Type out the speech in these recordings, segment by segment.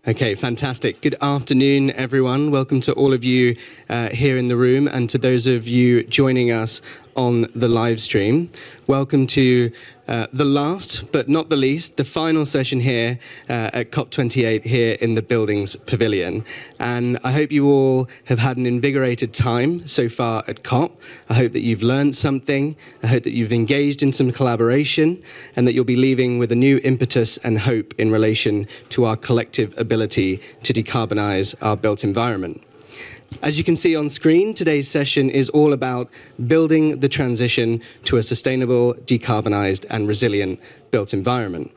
Okay, fantastic. Good afternoon, everyone. Welcome to all of you here in the room and to those of you joining us on the live stream. Welcome to the last, but not the least, the final session here at COP28 here in the Buildings Pavilion. And I hope you all have had an invigorated time so far at COP. I hope that you've learned something. I hope that you've engaged in some collaboration and that you'll be leaving with a new impetus and hope in relation to our collective ability to decarbonise our built environment. As you can see on screen, today's session is all about building the transition to a sustainable, decarbonised and resilient built environment.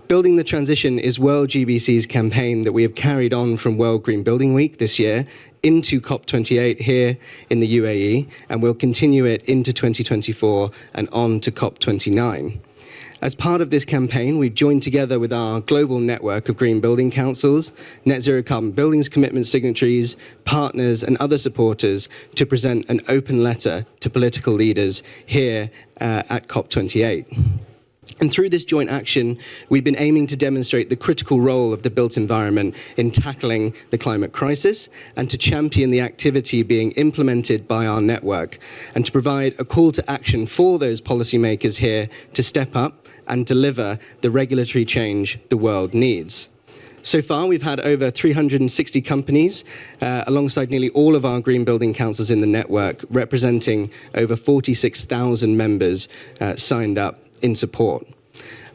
Building the Transition is World GBC's campaign that we have carried on from World Green Building Week this year into COP28 here in the UAE, and we'll continue it into 2024 and on to COP29. As part of this campaign, we've joined together with our global network of green building councils, net zero carbon buildings commitment signatories, partners and other supporters to present an open letter to political leaders here at COP28. And through this joint action, we've been aiming to demonstrate the critical role of the built environment in tackling the climate crisis and to champion the activity being implemented by our network and to provide a call to action for those policymakers here to step up and deliver the regulatory change the world needs. So far, we've had over 360 companies, alongside nearly all of our green building councils in the network, representing over 46,000 members signed up in support.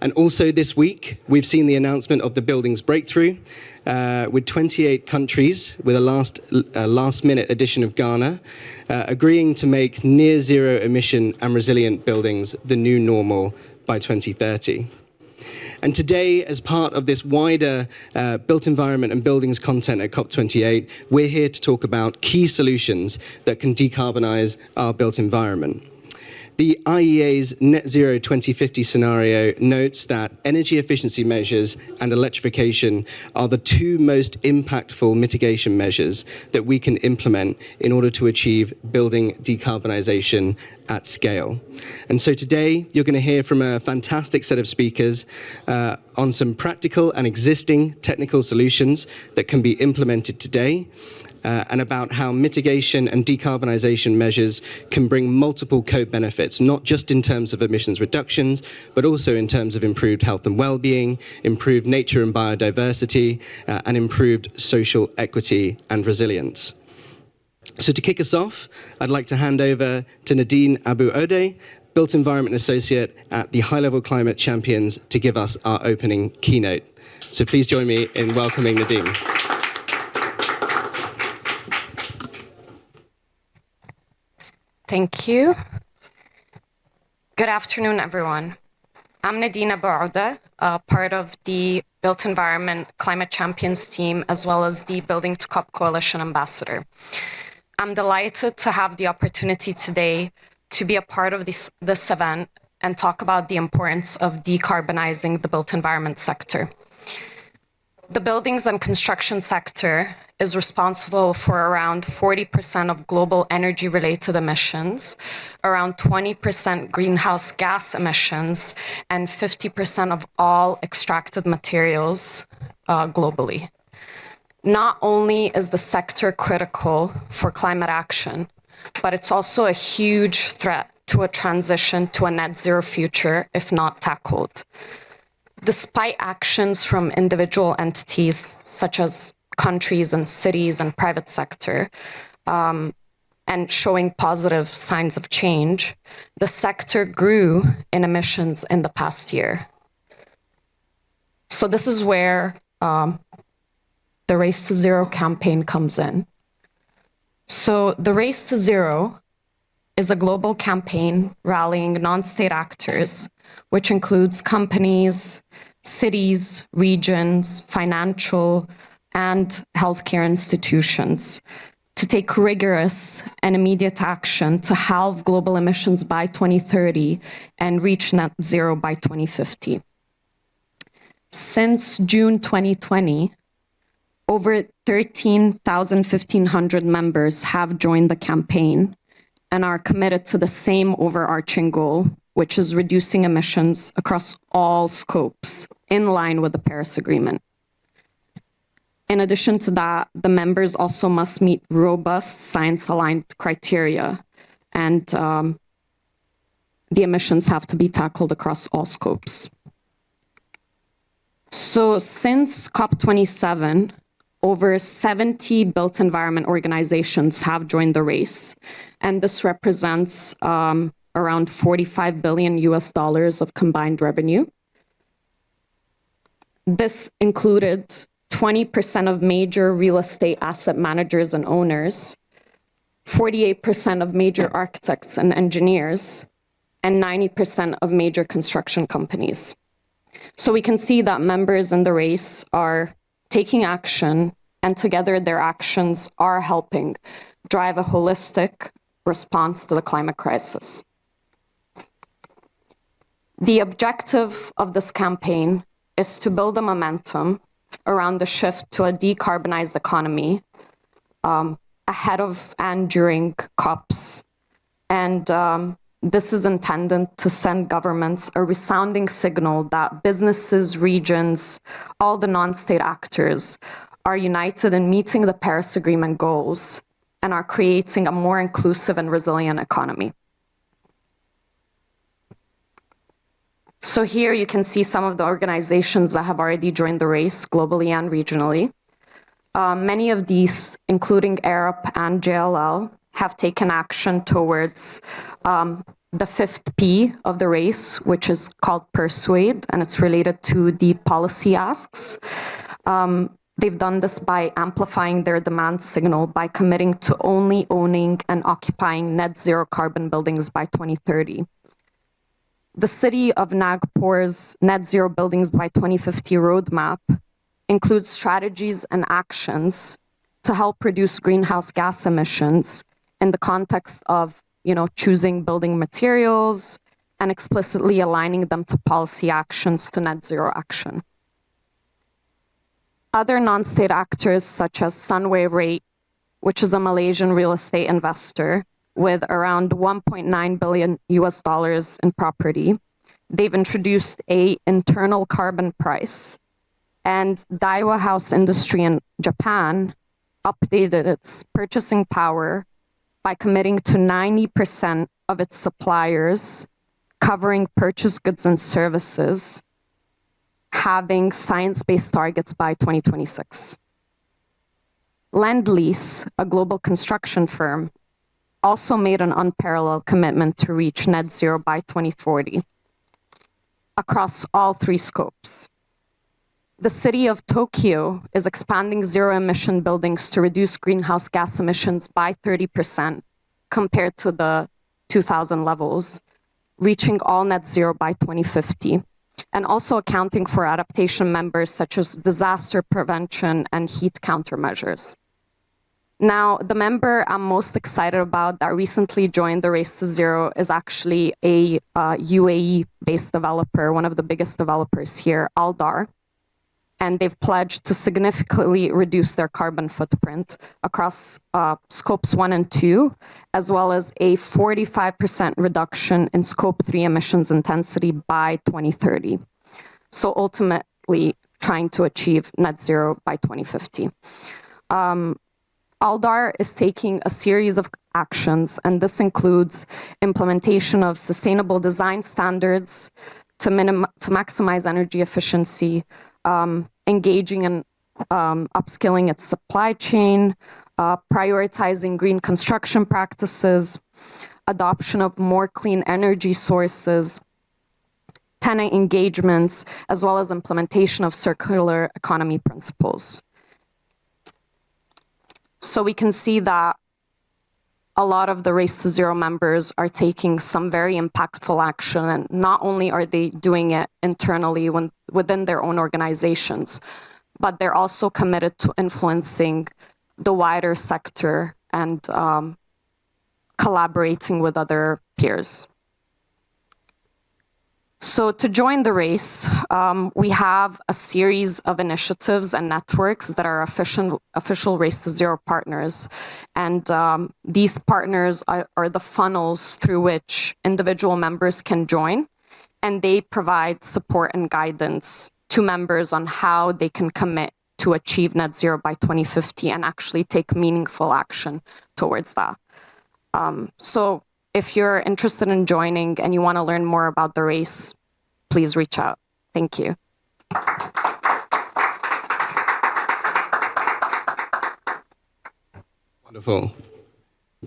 And also this week, we've seen the announcement of the Buildings Breakthrough, with 28 countries, with a last-minute addition of Ghana, agreeing to make near-zero emission and resilient buildings the new normal by 2030. And today, as part of this wider built environment and buildings content at COP28, we're here to talk about key solutions that can decarbonise our built environment. The IEA's Net Zero 2050 scenario notes that energy efficiency measures and electrification are the two most impactful mitigation measures that we can implement in order to achieve building decarbonisation at scale. And so today, you're going to hear from a fantastic set of speakers on some practical and existing technical solutions that can be implemented today, and about how mitigation and decarbonisation measures can bring multiple co-benefits, not just in terms of emissions reductions, but also in terms of improved health and well-being, improved nature and biodiversity, and improved social equity and resilience. So to kick us off, I'd like to hand over to Nadine Abu Ode, Built Environment Associate at the High Level Climate Champions, to give us our opening keynote. So please join me in welcoming Nadine. Thank you. Good afternoon, everyone. I'm Nadine Abu Ode, part of the Built Environment Climate Champions team, as well as the Building to COP Coalition Ambassador. I'm delighted to have the opportunity today to be a part of this event and talk about the importance of decarbonizing the built environment sector. The buildings and construction sector is responsible for around 40% of global energy-related emissions, around 20% greenhouse gas emissions, and 50% of all extracted materials globally. Not only is the sector critical for climate action, but it's also a huge threat to a transition to a net zero future if not tackled. Despite actions from individual entities, such as countries and cities and private sector, and showing positive signs of change, the sector grew in emissions in the past year. So this is where the Race to Zero campaign comes in. So the Race to Zero is a global campaign rallying non-state actors, which includes companies, cities, regions, financial, and healthcare institutions, to take rigorous and immediate action to halve global emissions by 2030 and reach net zero by 2050. Since June 2020, over 1,500 members have joined the campaign and are committed to the same overarching goal, which is reducing emissions across all scopes in line with the Paris Agreement. In addition to that, the members also must meet robust science-aligned criteria, and the emissions have to be tackled across all scopes. So since COP27, over 70 built environment organizations have joined the race, and this represents around $45 billion of combined revenue. This included 20% of major real estate asset managers and owners, 48% of major architects and engineers, and 90% of major construction companies. So we can see that members in the race are taking action, and together their actions are helping drive a holistic response to the climate crisis. The objective of this campaign is to build a momentum around the shift to a decarbonized economy ahead of and during COPs. And this is intended to send governments a resounding signal that businesses, regions, all the non-state actors are united in meeting the Paris Agreement goals and are creating a more inclusive and resilient economy. So here you can see some of the organizations that have already joined the race globally and regionally. Many of these, including ARUP and JLL, have taken action towards the fifth P of the race, which is called Persuade, and it's related to the policy asks. They've done this by amplifying their demand signal by committing to only owning and occupying net zero carbon buildings by 2030. The city of Nagpur's net zero buildings by 2050 roadmap includes strategies and actions to help reduce greenhouse gas emissions in the context of, choosing building materials and explicitly aligning them to policy actions to net zero action. Other non-state actors such as Sunway Rate, which is a Malaysian real estate investor with around $1.9 billion in property, they've introduced an internal carbon price. And Daiwa House Industry in Japan updated its purchasing power by committing to 90% of its suppliers covering purchased goods and services, having science-based targets by 2026. Lend-Lease, a global construction firm, also made an unparalleled commitment to reach net zero by 2040 across all three scopes. The city of Tokyo is expanding zero-emission buildings to reduce greenhouse gas emissions by 30% compared to the 2000 levels, reaching all net zero by 2050, and also accounting for adaptation members such as disaster prevention and heat countermeasures. Now, the member I'm most excited about that recently joined the Race to Zero is actually a UAE-based developer, one of the biggest developers here, Aldar. And they've pledged to significantly reduce their carbon footprint across scopes 1 and 2, as well as a 45% reduction in scope 3 emissions intensity by 2030. So ultimately trying to achieve net zero by 2050. Aldar is taking a series of actions, and this includes implementation of sustainable design standards to maximize energy efficiency, engaging in upskilling its supply chain, prioritizing green construction practices, adoption of more clean energy sources, tenant engagements, as well as implementation of circular economy principles. So we can see that a lot of the Race to Zero members are taking some very impactful action, and not only are they doing it internally within their own organizations, but they're also committed to influencing the wider sector and collaborating with other peers. So to join the race, we have a series of initiatives and networks that are official Race to Zero partners. And these partners are the funnels through which individual members can join, and they provide support and guidance to members on how they can commit to achieve net zero by 2050 and actually take meaningful action towards that. So if you're interested in joining and you want to learn more about the race, please reach out. Thank you. Wonderful.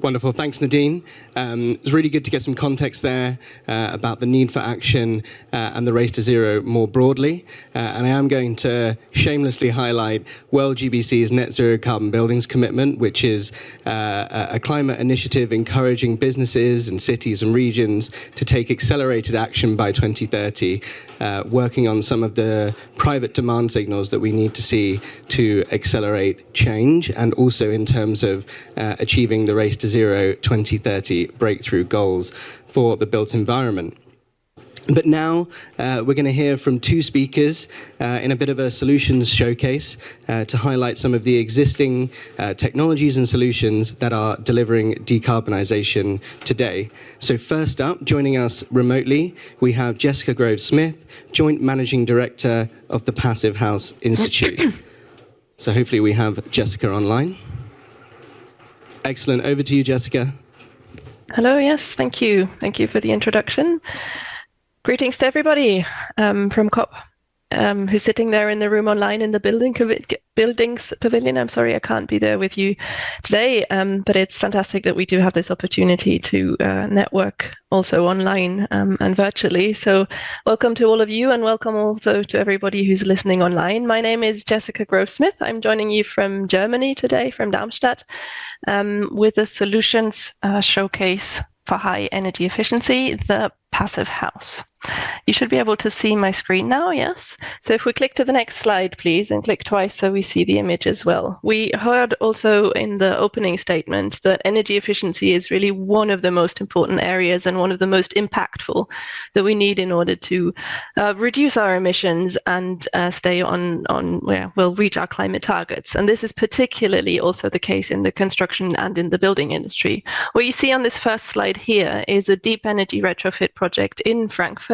Wonderful. Thanks, Nadine. It's really good to get some context there about the need for action and the race to zero more broadly. And I am going to shamelessly highlight World GBC's Net Zero Carbon Buildings Commitment, which is a climate initiative encouraging businesses and cities and regions to take accelerated action by 2030, working on some of the private demand signals that we need to see to accelerate change, and also in terms of achieving the race to zero 2030 breakthrough goals for the built environment. But now we're going to hear from two speakers in a bit of a solutions showcase to highlight some of the existing technologies and solutions that are delivering decarbonisation today. So first up, joining us remotely, we have Jessica Grove-Smith, Joint Managing Director of the Passive House Institute. So hopefully we have Jessica online. Excellent. Over to you, Jessica. Hello, yes, thank you. Thank you for the introduction. Greetings to everybody from COP who's sitting there in the room online in the buildings pavilion. I'm sorry I can't be there with you today, but it's fantastic that we do have this opportunity to network also online and virtually. So welcome to all of you, and welcome also to everybody who's listening online. My name is Jessica Grove-Smith. I'm joining you from Germany today, from Darmstadt, with a solutions showcase for high energy efficiency, the Passive House. You should be able to see my screen now, yes? So if we click to the next slide, please, and click twice so we see the image as well. We heard also in the opening statement that energy efficiency is really one of the most important areas and one of the most impactful that we need in order to reduce our emissions and stay on where we'll reach our climate targets. And this is particularly also the case in the construction and in the building industry. What you see on this first slide here is a deep energy retrofit project in Frankfurt,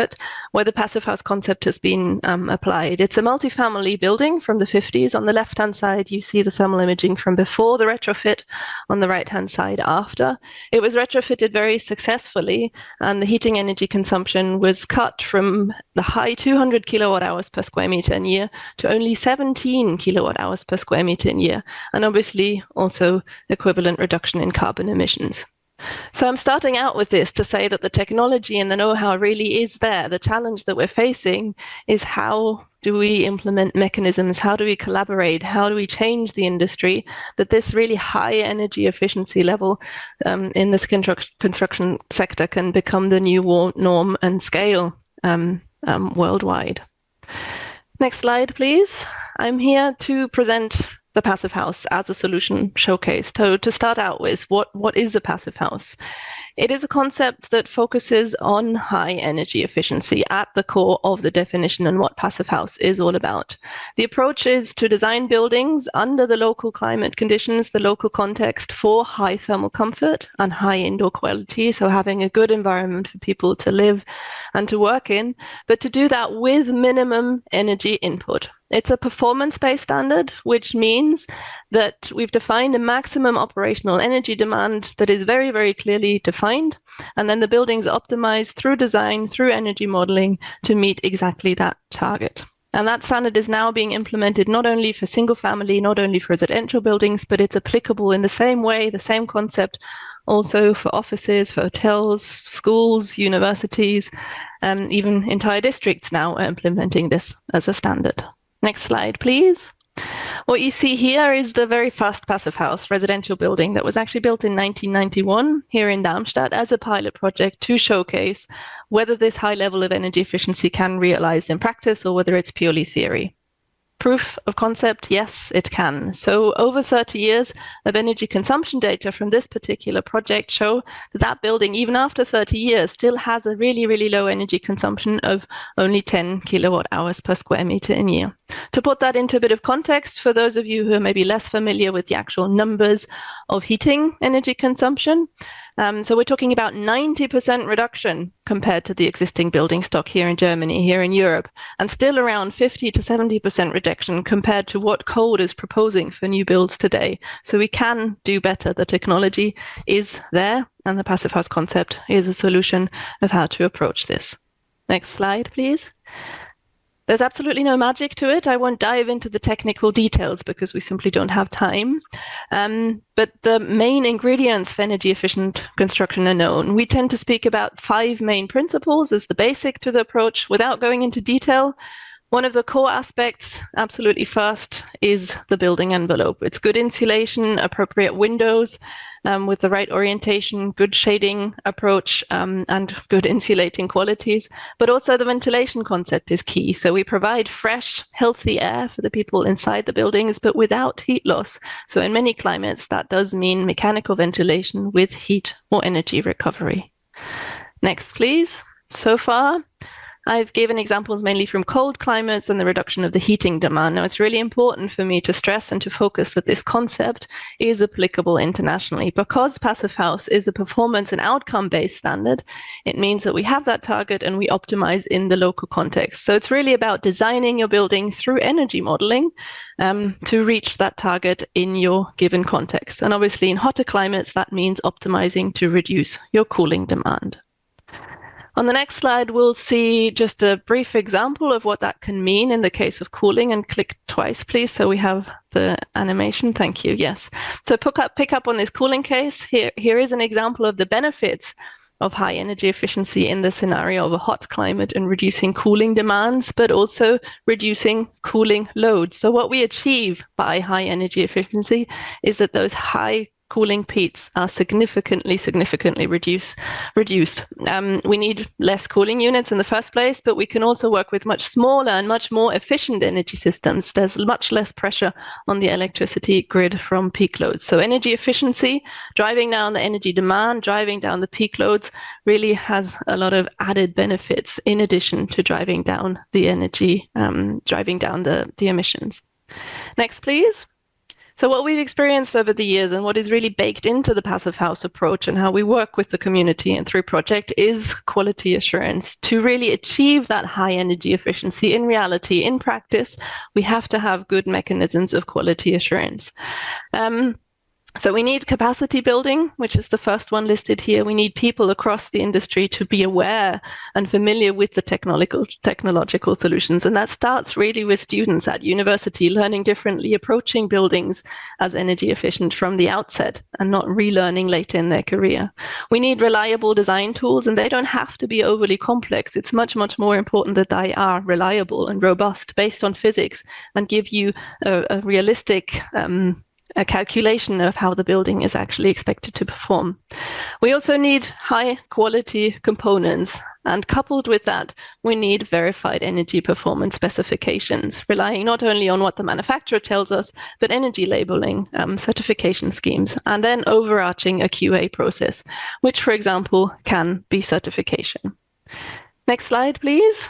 where the Passive House concept has been applied. It's a multifamily building from the 50s. On the left-hand side, you see the thermal imaging from before the retrofit. On the right-hand side, after. It was retrofitted very successfully, and the heating energy consumption was cut from the high 200 kilowatt hours per square meter in year to only 17 kilowatt hours per square meter in year, and obviously also equivalent reduction in carbon emissions. So I'm starting out with this to say that the technology and the know-how really is there. The challenge that we're facing is how do we implement mechanisms? How do we collaborate? How do we change the industry that this really high energy efficiency level in this construction sector can become the new norm and scale worldwide? Next slide, please. I'm here to present the Passive House as a solution showcase. So to start out with, what is a Passive House? It is a concept that focuses on high energy efficiency at the core of the definition and what Passive House is all about. The approach is to design buildings under the local climate conditions, the local context, for high thermal comfort and high indoor quality, so having a good environment for people to live and to work in, but to do that with minimum energy input. It's a performance-based standard, which means that we've defined a maximum operational energy demand that is very, very clearly defined. And then the buildings optimized through design, through energy modeling to meet exactly that target. And that standard is now being implemented not only for single family, not only for residential buildings, but it's applicable in the same way, the same concept, also for offices, for hotels, schools, universities, and even entire districts now are implementing this as a standard. Next slide, please. What you see here is the very first Passive House residential building that was actually built in 1991 here in Darmstadt as a pilot project to showcase whether this high level of energy efficiency can realize in practice or whether it's purely theory. Proof of concept, yes, it can. So over 30 years of energy consumption data from this particular project show that that building, even after 30 years, still has a really, really low energy consumption of only 10 kilowatt hours per square meter in year. To put that into a bit of context, for those of you who are maybe less familiar with the actual numbers of heating energy consumption, So we're talking about 90% reduction compared to the existing building stock here in Germany, here in Europe, and still around 50 to 70% reduction compared to what code is proposing for new builds today. So we can do better. The technology is there, and the passive house concept is a solution of how to approach this. Next slide, please. There's absolutely no magic to it. I won't dive into the technical details because we simply don't have time. But the main ingredients for energy efficient construction are known. We tend to speak about 5 main principles as the basic to the approach without going into detail. One of the core aspects, absolutely first, is the building envelope. It's good insulation, appropriate windows with the right orientation, good shading approach, and good insulating qualities. But also the ventilation concept is key. So we provide fresh, healthy air for the people inside the buildings, but without heat loss. So in many climates, that does mean mechanical ventilation with heat or energy recovery. Next, please. So far, I've given examples mainly from cold climates and the reduction of the heating demand. Now, it's really important for me to stress and to focus that this concept is applicable internationally. Because Passive House is a performance and outcome-based standard, it means that we have that target and we optimize in the local context. So it's really about designing your building through energy modeling to reach that target in your given context. And obviously, in hotter climates, that means optimizing to reduce your cooling demand. On the next slide, we'll see just a brief example of what that can mean in the case of cooling, and click twice, please, so we have the animation. Thank you. Yes. So pick up on this cooling case. Here is an example of the benefits of high energy efficiency in the scenario of a hot climate and reducing cooling demands, but also reducing cooling loads. So what we achieve by high energy efficiency is that those high cooling peaks are significantly reduced. We need less cooling units in the first place, but we can also work with much smaller and much more efficient energy systems. There's much less pressure on the electricity grid from peak loads. So energy efficiency, driving down the energy demand, driving down the peak loads, really has a lot of added benefits in addition to driving down the energy, driving down the emissions. Next, please. So what we've experienced over the years and what is really baked into the Passive House approach and how we work with the community and through project is quality assurance. To really achieve that high energy efficiency in reality, in practice, we have to have good mechanisms of quality assurance. So we need capacity building, which is the first one listed here. We need people across the industry to be aware and familiar with the technological solutions. And that starts really with students at university learning differently, approaching buildings as energy efficient from the outset and not relearning later in their career. We need reliable design tools, and they don't have to be overly complex. It's much, much more important that they are reliable and robust based on physics and give you a realistic a calculation of how the building is actually expected to perform. We also need high quality components, and coupled with that, we need verified energy performance specifications, relying not only on what the manufacturer tells us, but energy labeling, certification schemes, and then overarching a QA process, which, for example, can be certification. Next slide, please.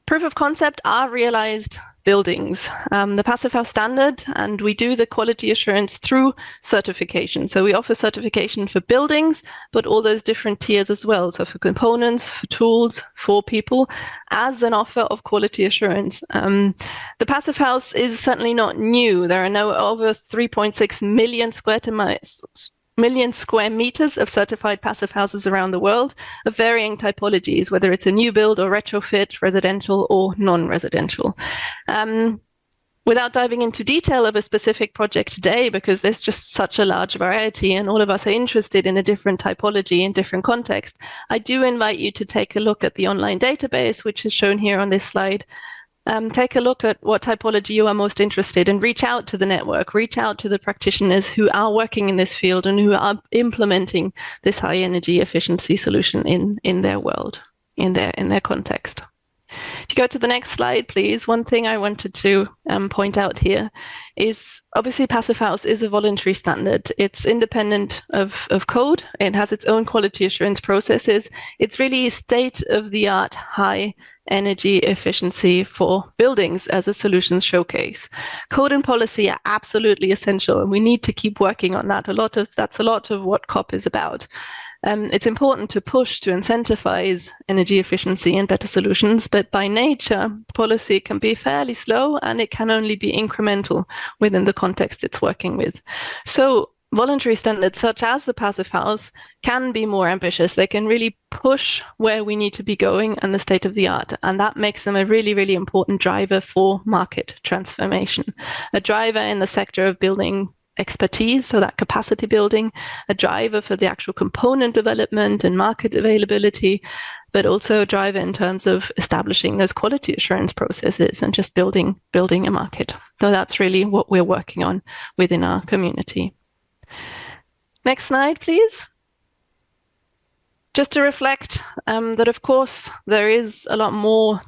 Proof of concept are realized buildings, the Passive House standard, and we do the quality assurance through certification. So we offer certification for buildings, but all those different tiers as well. So for components, for tools, for people, as an offer of quality assurance. The Passive House is certainly not new. There are now over 3.6 million square meters of certified passive houses around the world of varying typologies, whether it's a new build or retrofit, residential or non-residential. Without diving into detail of a specific project today, because there's just such a large variety and all of us are interested in a different typology in different context, I do invite you to take a look at the online database, which is shown here on this slide. Take a look at what typology you are most interested in, reach out to the network, reach out to the practitioners who are working in this field and who are implementing this high energy efficiency solution in their world, in their context. If you go to the next slide, please, one thing I wanted to point out here is obviously Passive House is a voluntary standard. It's independent of code. It has its own quality assurance processes. It's really state-of-the-art high energy efficiency for buildings as a solutions showcase. Code and policy are absolutely essential, and we need to keep working on that. That's a lot of what COP is about. It's important to push to incentivize energy efficiency and better solutions, but by nature, policy can be fairly slow and it can only be incremental within the context it's working with. So voluntary standards such as the Passive House can be more ambitious. They can really push where we need to be going and the state of the art. And that makes them a really, really important driver for market transformation. A driver in the sector of building expertise, so that capacity building, a driver for the actual component development and market availability, but also a driver in terms of establishing those quality assurance processes and just building a market. So that's really what we're working on within our community. Next slide, please. Just to reflect that, of course, there is a lot more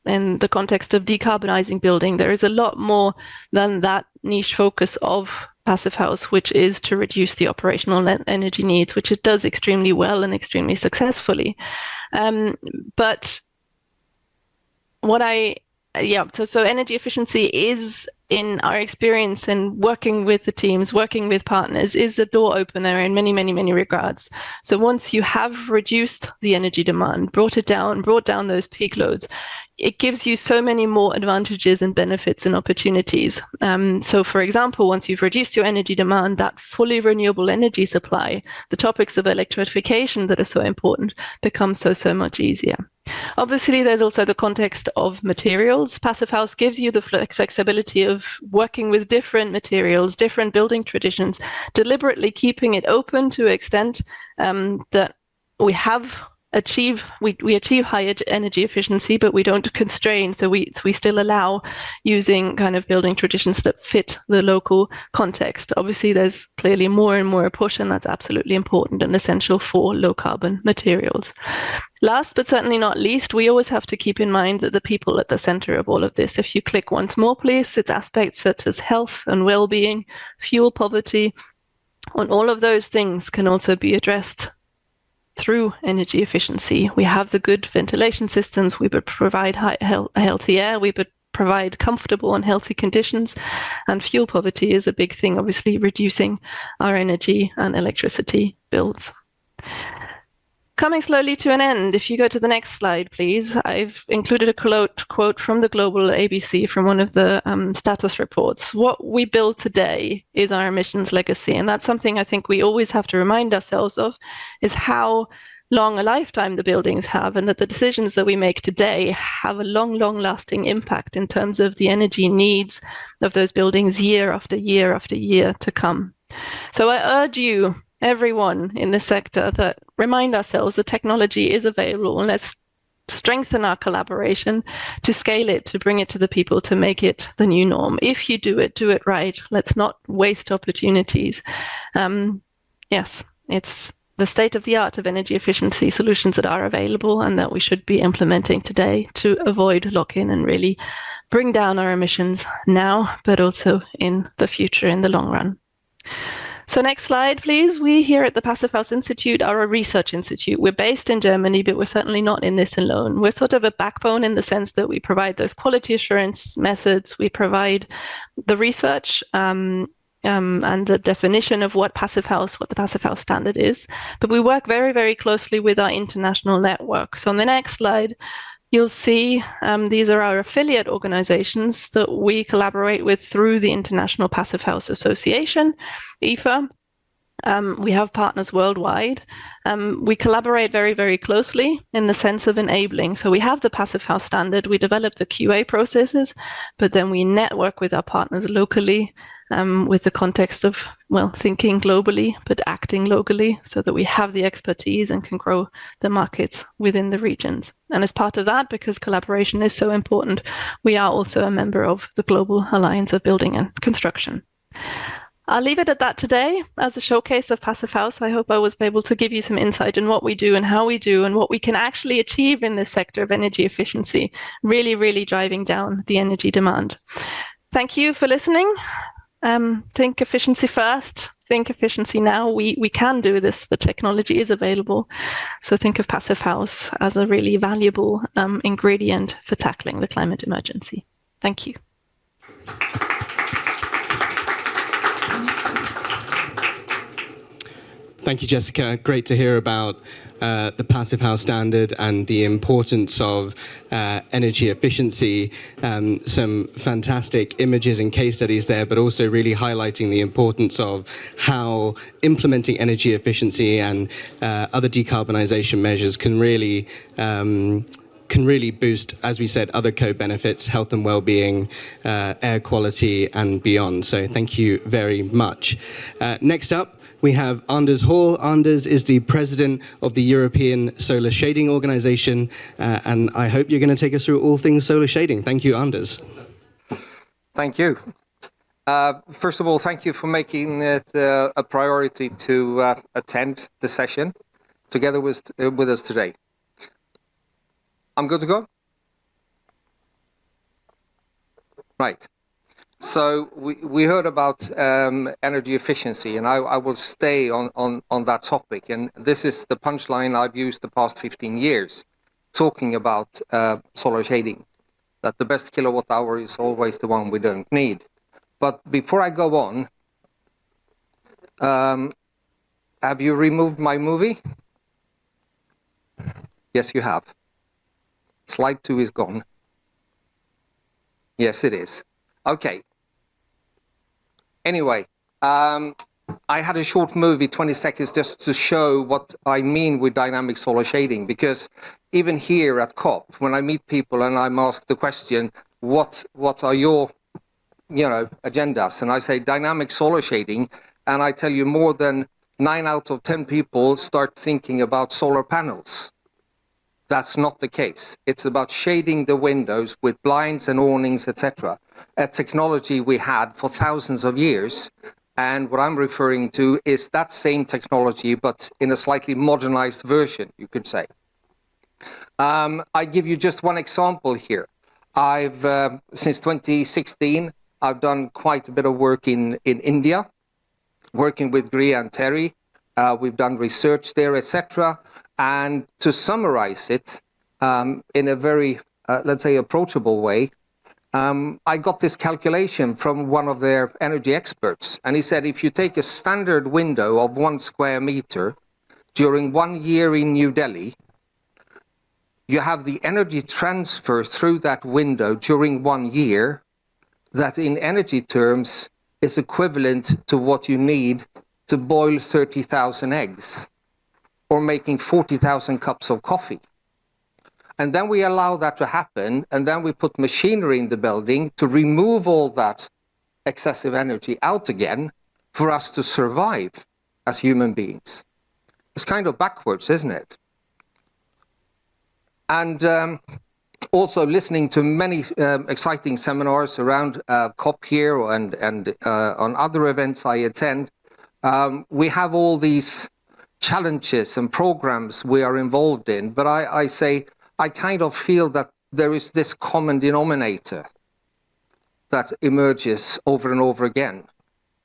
in the context of decarbonizing building. There is a lot more than that niche focus of Passive House, which is to reduce the operational energy needs, which it does extremely well and extremely successfully. But what so energy efficiency is, in our experience and working with the teams, working with partners, is a door opener in many, many, many regards. So once you have reduced the energy demand, brought down those peak loads, it gives you so many more advantages and benefits and opportunities. So for example, once you've reduced your energy demand, that fully renewable energy supply, the topics of electrification that are so important, become so much easier. Obviously, there's also the context of materials. Passive House gives you the flexibility of working with different materials, different building traditions, deliberately keeping it open to an extent that we achieve higher energy efficiency, but we don't constrain. So we still allow using kind of building traditions that fit the local context. Obviously, there's clearly more and more a push, and that's absolutely important and essential for low carbon materials. Last but certainly not least, we always have to keep in mind that the people at the center of all of this. If you click once more, please, it's aspects such as health and well-being, fuel poverty, and all of those things can also be addressed through energy efficiency. We have the good ventilation systems, we would provide healthy air, we would provide comfortable and healthy conditions, and fuel poverty is a big thing, obviously reducing our energy and electricity bills. Coming slowly to an end, if you go to the next slide, please, I've included a quote from the global ABC from one of the status reports. What we build today is our emissions legacy, and that's something I think we always have to remind ourselves of, is how long a lifetime the buildings have, and that the decisions that we make today have a long-lasting impact in terms of the energy needs of those buildings year after year after year to come. So I urge you, everyone in this sector, that remind ourselves the technology is available, and let's strengthen our collaboration to scale it, to bring it to the people, to make it the new norm. If you do it right. Let's not waste opportunities. Yes, it's the state of the art of energy efficiency solutions that are available and that we should be implementing today to avoid lock-in and really bring down our emissions now, but also in the future, in the long run. So next slide, please. We here at the Passive House Institute are a research institute. We're based in Germany, but we're certainly not in this alone. We're sort of a backbone in the sense that we provide those quality assurance methods. We provide the research and the definition of what the Passive House standard is. But we work very, very closely with our international network. So on the next slide, you'll see these are our affiliate organizations that we collaborate with through the International Passive House Association, IFA. We have partners worldwide. We collaborate very, very closely in the sense of enabling. So we have the Passive House standard, we develop the QA processes, but then we network with our partners locally with the context of, well, thinking globally, but acting locally so that we have the expertise and can grow the markets within the regions. And as part of that, because collaboration is so important, we are also a member of the Global Alliance of Building and Construction. I'll leave it at that today as a showcase of Passive House. I hope I was able to give you some insight in what we do and how we do and what we can actually achieve in this sector of energy efficiency, really, really driving down the energy demand. Thank you for listening. Think efficiency first, think efficiency now. We can do this, the technology is available. So think of Passive House as a really valuable ingredient for tackling the climate emergency. Thank you. Thank you, Jessica. Great to hear about the Passive House standard and the importance of energy efficiency. Some fantastic images and case studies there, but also really highlighting the importance of how implementing energy efficiency and other decarbonisation measures can really boost, as we said, other co-benefits, health and well-being, air quality and beyond. So thank you very much. Next up, we have Anders Hall. Anders is the president of the European Solar Shading Organization, and I hope you're going to take us through all things solar shading. Thank you, Anders. Thank you. First of all, thank you for making it a priority to attend the session together with us today. I'm good to go? Right. So we heard about energy efficiency, and I will stay on that topic. And this is the punchline I've used the past 15 years, talking about solar shading, that the best kilowatt hour is always the one we don't need. But before I go on, have you removed my movie? Yes, you have. Slide 2 is gone. Yes, it is. Okay. Anyway, I had a short movie, 20 seconds, just to show what I mean with dynamic solar shading, because even here at COP, when I meet people and I'm asked the question, what are your agendas? And I say dynamic solar shading, and I tell you more than 9 out of 10 people start thinking about solar panels. That's not the case. It's about shading the windows with blinds and awnings, etc. A technology we had for thousands of years. And what I'm referring to is that same technology, but in a slightly modernized version, you could say. I give you just one example here. Since 2016, I've done quite a bit of work in India, working with Griya and Terry. We've done research there, etc. And to summarize it in a very, let's say, approachable way, I got this calculation from one of their energy experts. And he said, if you take a standard window of 1 square meter during 1 year in New Delhi, you have the energy transfer through that window during 1 year that in energy terms is equivalent to what you need to boil 30,000 eggs or making 40,000 cups of coffee. And then we allow that to happen, and then we put machinery in the building to remove all that excessive energy out again for us to survive as human beings. It's kind of backwards, isn't it? And also listening to many exciting seminars around COP here and on other events I attend, we have all these challenges and programs we are involved in, but I say I kind of feel that there is this common denominator that emerges over and over again,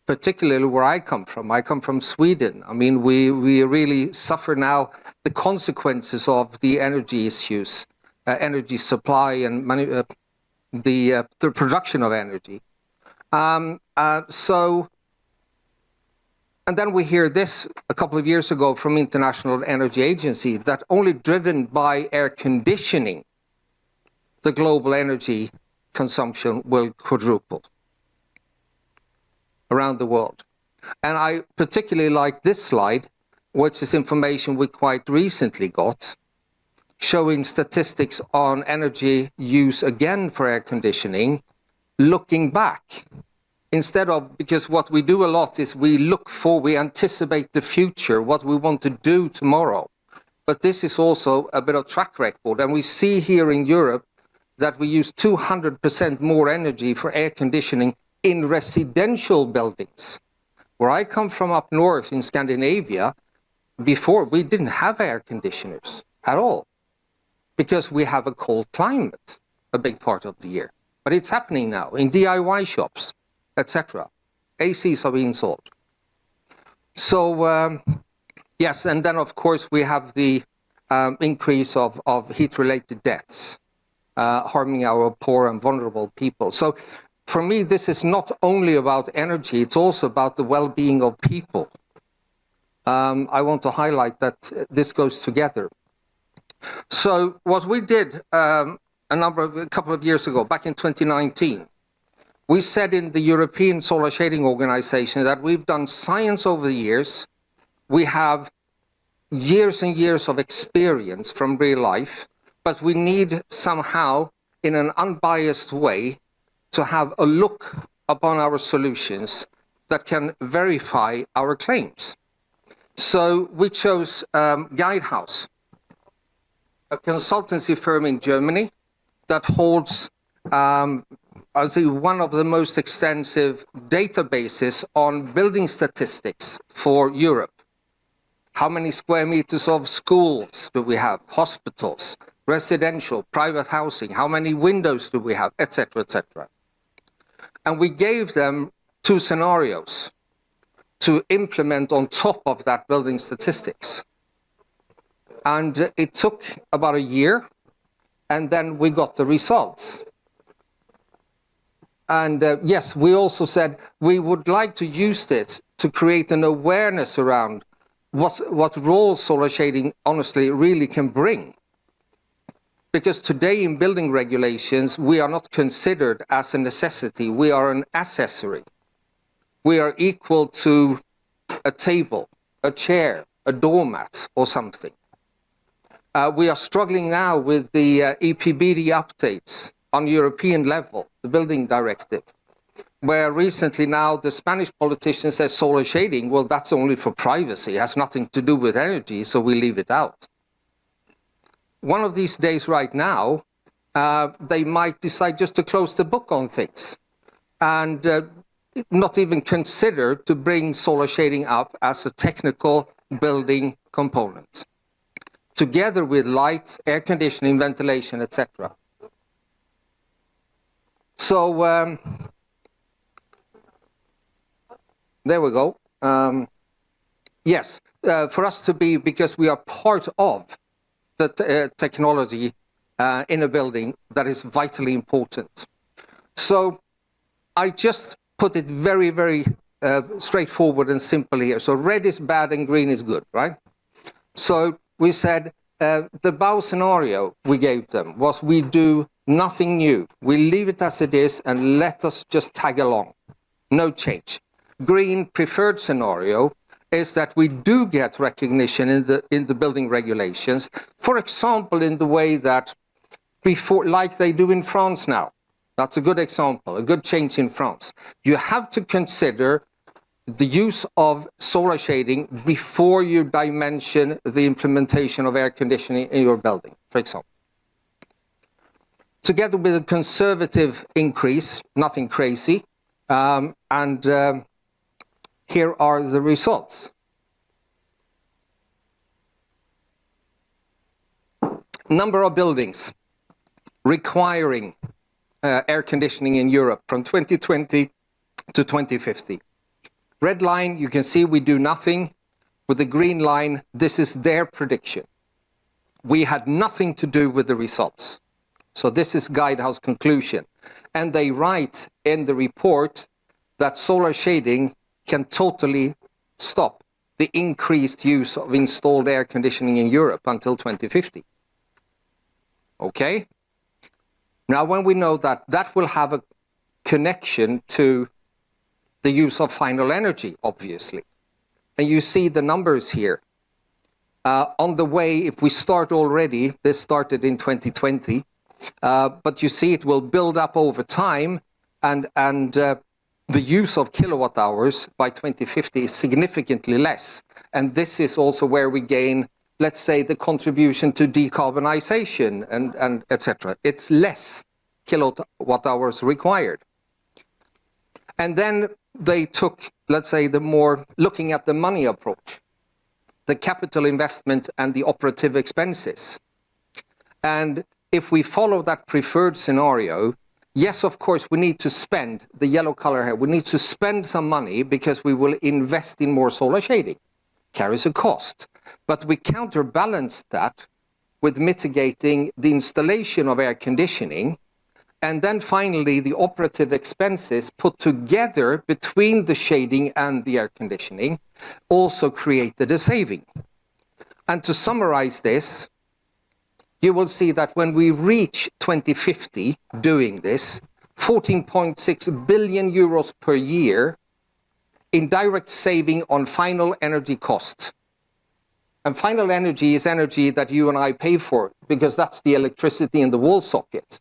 particularly where I come from. I come from Sweden. I mean, we really suffer now the consequences of the energy issues, energy supply and the production of energy. And then we hear this a couple of years ago from International Energy Agency that only driven by air conditioning, the global energy consumption will quadruple around the world. And I particularly like this slide, which is information we quite recently got, showing statistics on energy use again for air conditioning, looking back. Instead of, because what we do a lot is we anticipate the future, what we want to do tomorrow. But this is also a bit of track record. And we see here in Europe that we use 200% more energy for air conditioning in residential buildings Where I come from up north in Scandinavia, before we didn't have air conditioners at all because we have a cold climate a big part of the year. But it's happening now in DIY shops, etc. ACs are being sold. So yes, and then of course we have the increase of heat-related deaths, harming our poor and vulnerable people. So for me, this is not only about energy, it's also about the well-being of people. I want to highlight that this goes together. So what we did a couple of years ago, back in 2019, we said in the European Solar Shading Organization that we've done science over the years. We have years and years of experience from real life, but we need somehow, in an unbiased way, to have a look upon our solutions that can verify our claims. So we chose Guidehouse, a consultancy firm in Germany that holds, I'd say, one of the most extensive databases on building statistics for Europe. How many square meters of schools do we have, hospitals, residential, private housing, how many windows do we have, etc., etc. And we gave them 2 scenarios to implement on top of that building statistics. And it took about a year, and then we got the results. And yes, we also said we would like to use this to create an awareness around what role solar shading honestly really can bring. Because today in building regulations, we are not considered as a necessity, we are an accessory. We are equal to a table, a chair, a doormat, or something. We are struggling now with the EPBD updates on European level, the building directive, where recently now the Spanish politician says solar shading, well, that's only for privacy, it has nothing to do with energy, so we leave it out. One of these days right now, they might decide just to close the book on things and not even consider to bring solar shading up as a technical building component, together with light, air conditioning, ventilation, etc. So there we go. Yes, for us to be, because we are part of the technology in a building that is vitally important. So I just put it very, very straightforward and simple here. So red is bad and green is good, right? So we said the bow scenario we gave them was we do nothing new. We leave it as it is and let us just tag along. No change. Green preferred scenario is that we do get recognition in the building regulations, for example, in the way that before, like they do in France now. That's a good example, a good change in France. You have to consider the use of solar shading before you dimension the implementation of air conditioning in your building, for example. Together with a conservative increase, nothing crazy, here are the results. Number of buildings requiring air conditioning in Europe from 2020 to 2050. Red line, you can see we do nothing. With the green line, this is their prediction. We had nothing to do with the results. So this is Guidehouse conclusion. And they write in the report that solar shading can totally stop the increased use of installed air conditioning in Europe until 2050. Okay? Now, when we know that, that will have a connection to the use of final energy, obviously. And you see the numbers here. On the way, if we start already, this started in 2020, but you see it will build up over time, and the use of kilowatt hours by 2050 is significantly less. And this is also where we gain, let's say, the contribution to decarbonization and etc. It's less kilowatt hours required. And then they took, let's say, the more looking at the money approach, the capital investment and the operative expenses. And if we follow that preferred scenario, yes, of course, we need to spend, the yellow color here, we need to spend some money because we will invest in more solar shading. Carries a cost. But we counterbalance that with mitigating the installation of air conditioning. And then finally, the operative expenses put together between the shading and the air conditioning also created a saving. And to summarize this, you will see that when we reach 2050 doing this, 14.6 billion euros per year in direct saving on final energy cost. And final energy is energy that you and I pay for, because that's the electricity in the wall socket.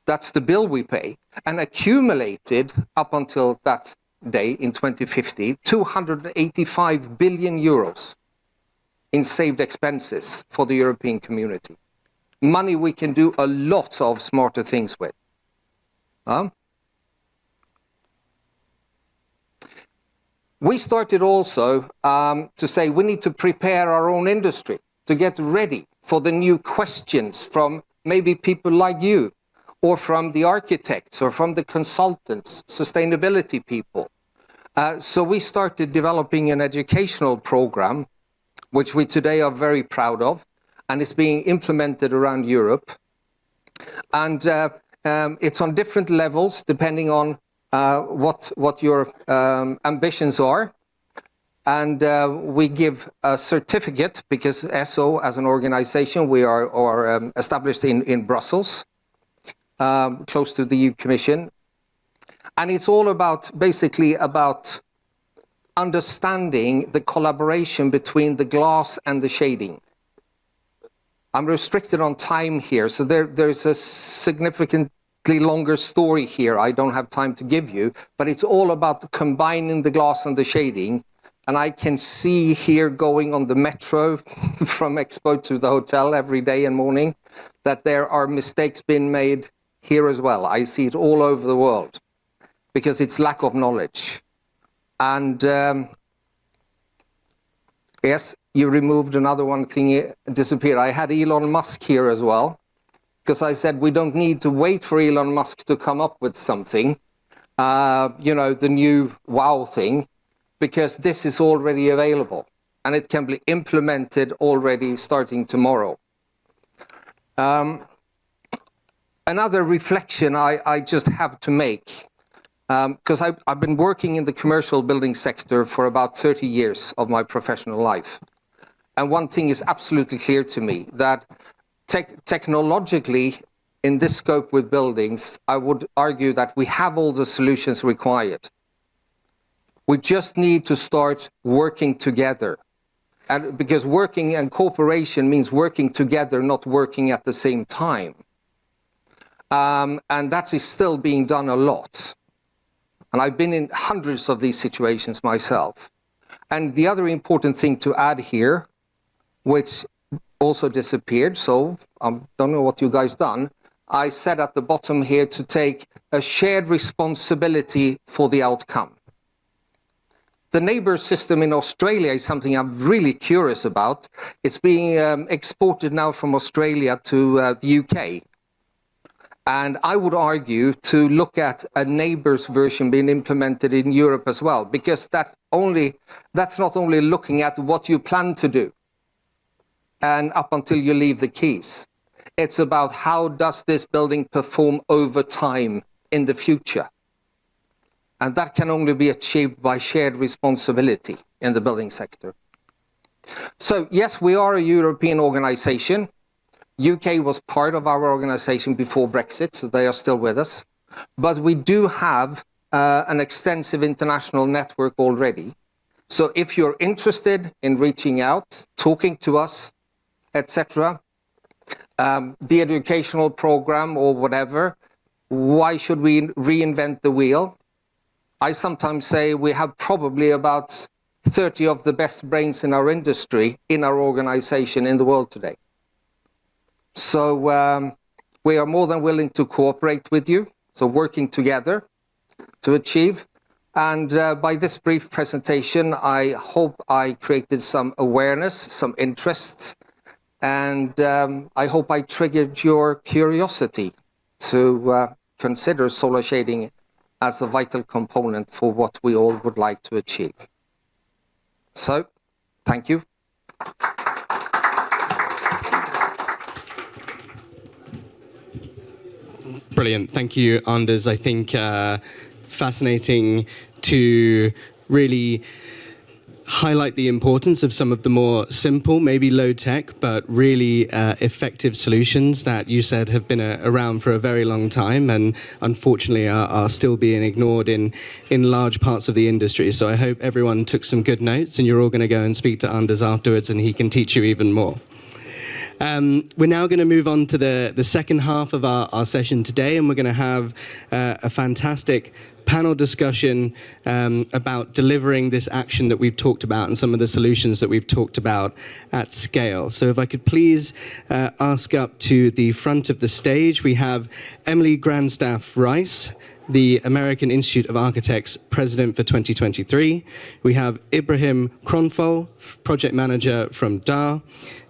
That's the bill we pay. And accumulated up until that day in 2050, 285 billion euros in saved expenses for the European community. Money we can do a lot of smarter things with. We started also to say we need to prepare our own industry to get ready for the new questions from maybe people like you, or from the architects, or from the consultants, sustainability people. So we started developing an educational program, which we today are very proud of, and it's being implemented around Europe. And it's on different levels, depending on what your ambitions are. And we give a certificate, because ESO, as an organization, we are established in Brussels, close to the EU Commission. And it's all about, basically about understanding the collaboration between the glass and the shading. I'm restricted on time here, so there's a significantly longer story here I don't have time to give you, but it's all about combining the glass and the shading. And I can see here going on the metro from Expo to the hotel every day and morning that there are mistakes being made here as well. I see it all over the world because it's lack of knowledge. And yes, you removed another one thing, it disappeared. I had Elon Musk here as well, because I said we don't need to wait for Elon Musk to come up with something, the new wow thing, because this is already available and it can be implemented already starting tomorrow. Another reflection I just have to make, because I've been working in the commercial building sector for about 30 years of my professional life. And one thing is absolutely clear to me, that technologically, in this scope with buildings, I would argue that we have all the solutions required. We just need to start working together. And because working and cooperation means working together, not working at the same time. And that is still being done a lot. And I've been in hundreds of these situations myself. And the other important thing to add here, which also disappeared, so I don't know what you guys done, I said at the bottom here to take a shared responsibility for the outcome. The neighbour system in Australia is something I'm really curious about. It's being exported now from Australia to the UK. And I would argue to look at a neighbour's version being implemented in Europe as well, because that's not only looking at what you plan to do and up until you leave the keys. It's about how does this building perform over time in the future. And that can only be achieved by shared responsibility in the building sector. So yes, we are a European organization. UK was part of our organization before Brexit, so they are still with us. But we do have an extensive international network already. So if you're interested in reaching out, talking to us, etc., the educational program or whatever, why should we reinvent the wheel? I sometimes say we have probably about 30 of the best brains in our industry, in our organization, in the world today. So we are more than willing to cooperate with you, so working together. to achieve. And by this brief presentation, I hope I created some awareness, some interest, and I hope I triggered your curiosity to consider solar shading as a vital component for what we all would like to achieve. So, thank you. Brilliant. Thank you, Anders. I think fascinating to really highlight the importance of some of the more simple, maybe low tech, but really effective solutions that you said have been around for a very long time and unfortunately are still being ignored in large parts of the industry. So I hope everyone took some good notes and you're all going to go and speak to Anders afterwards and he can teach you even more. We're now going to move on to the second half of our session today, and we're going to have a fantastic panel discussion about delivering this action that we've talked about and some of the solutions that we've talked about at scale. So if I could please ask up to the front of the stage, we have Emily Grandstaff-Rice, the American Institute of Architects President for 2023. We have Ibrahim Kronfol, Project Manager from DAR.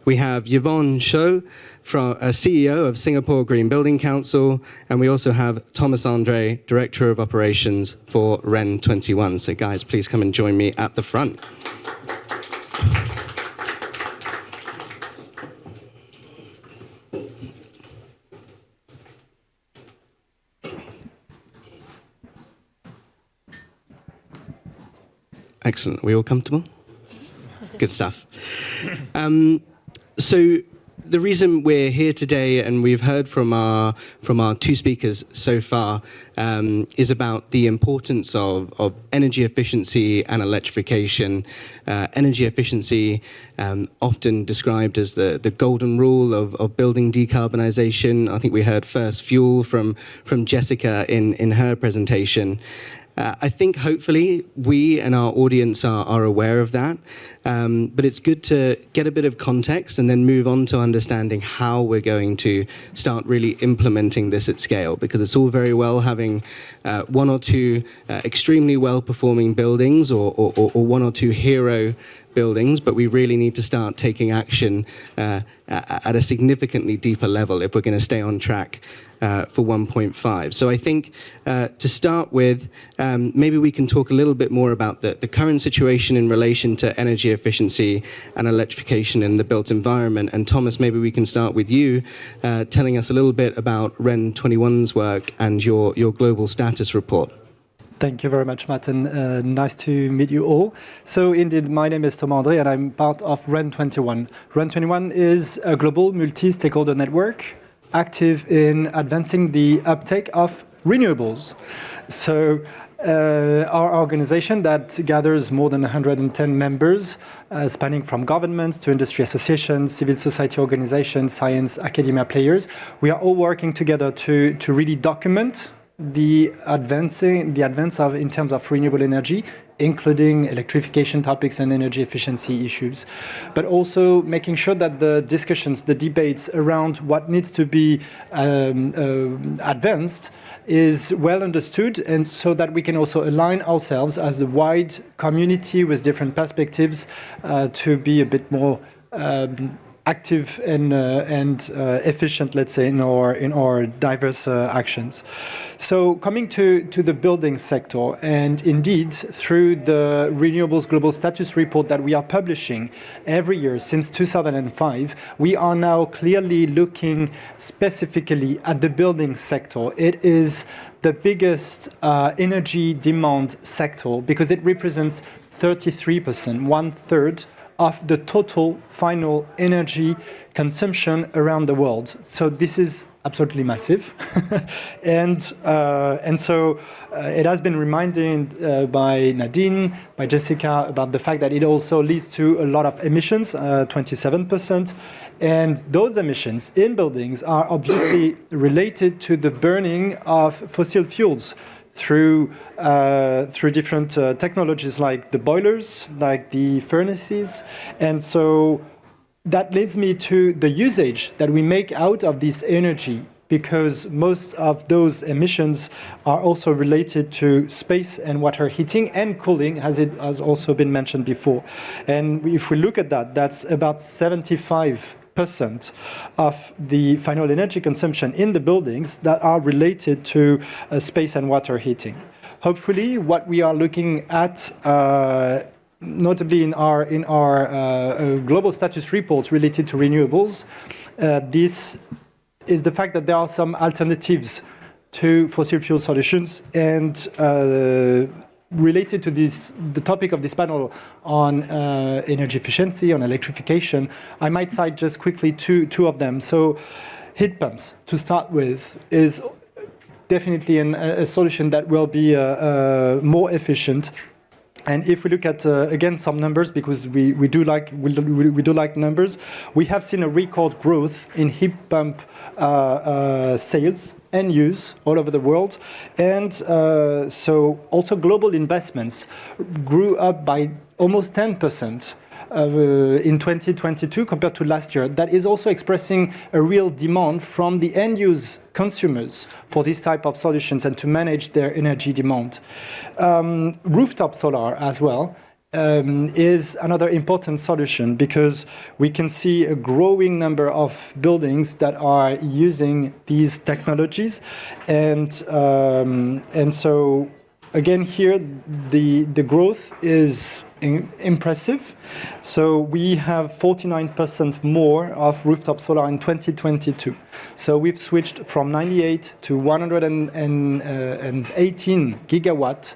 We have Yvonne Cho, CEO of Singapore Green Building Council, and we also have Thomas Andre, Director of Operations for REN 21. So guys, please come and join me at the front. Excellent. Are we all comfortable? Good stuff. So the reason we're here today, and we've heard from our two speakers so far, is about the importance of energy efficiency and electrification. Energy efficiency, often described as the golden rule of building decarbonisation. I think we heard first fuel from Jessica in her presentation. I think hopefully we and our audience are aware of that, but it's good to get a bit of context and then move on to understanding how we're going to start really implementing this at scale, because it's all very well having one or two extremely well-performing buildings or one or two hero buildings, but we really need to start taking action at a significantly deeper level if we're going to stay on track for 1.5. So I think to start with, maybe we can talk a little bit more about the current situation in relation to energy efficiency and electrification in the built environment. And Thomas, maybe we can start with you, telling us a little bit about REN 21's work and your global status report. Thank you very much, Matt, and nice to meet you all. So indeed, my name is Thomas André, and I'm part of REN 21. REN 21 is a global multi-stakeholder network active in advancing the uptake of renewables. So our organization that gathers more than 110 members, spanning from governments to industry associations, civil society organizations, science, academia players, we are all working together to really document the advance of in terms of renewable energy, including electrification topics and energy efficiency issues, but also making sure that the discussions, the debates around what needs to be advanced is well understood, and so that we can also align ourselves as a wide community with different perspectives to be a bit more active and efficient, let's say, in our diverse actions. So coming to the building sector, and indeed through the Renewables Global Status Report that we are publishing every year since 2005, we are now clearly looking specifically at the building sector. It is the biggest energy demand sector because it represents 33%, 1/3 of the total final energy consumption around the world. So this is absolutely massive. and so it has been reminded by Nadine, by Jessica, about the fact that it also leads to a lot of emissions, 27%. And those emissions in buildings are obviously related to the burning of fossil fuels through different technologies like the boilers, like the furnaces. And so that leads me to the usage that we make out of this energy because most of those emissions are also related to space and water heating and cooling, as it has also been mentioned before. And if we look at that, that's about 75% of the final energy consumption in the buildings that are related to space and water heating. Hopefully, what we are looking at, notably in our global status reports related to renewables, this is the fact that there are some alternatives to fossil fuel solutions, and related to this, the topic of this panel on energy efficiency, on electrification, I might cite just quickly two of them. So heat pumps, to start with, is definitely a solution that will be more efficient. And if we look at again some numbers, because we do like numbers, we have seen a record growth in heat pump sales and use all over the world, and so also global investments grew up by almost 10%. In 2022 compared to last year. That is also expressing a real demand from the end-use consumers for this type of solutions and to manage their energy demand. Rooftop solar as well is another important solution, because we can see a growing number of buildings that are using these technologies, and so again, here the growth is impressive. So we have 49% more of rooftop solar in 2022. So we've switched from 98 to 118 gigawatt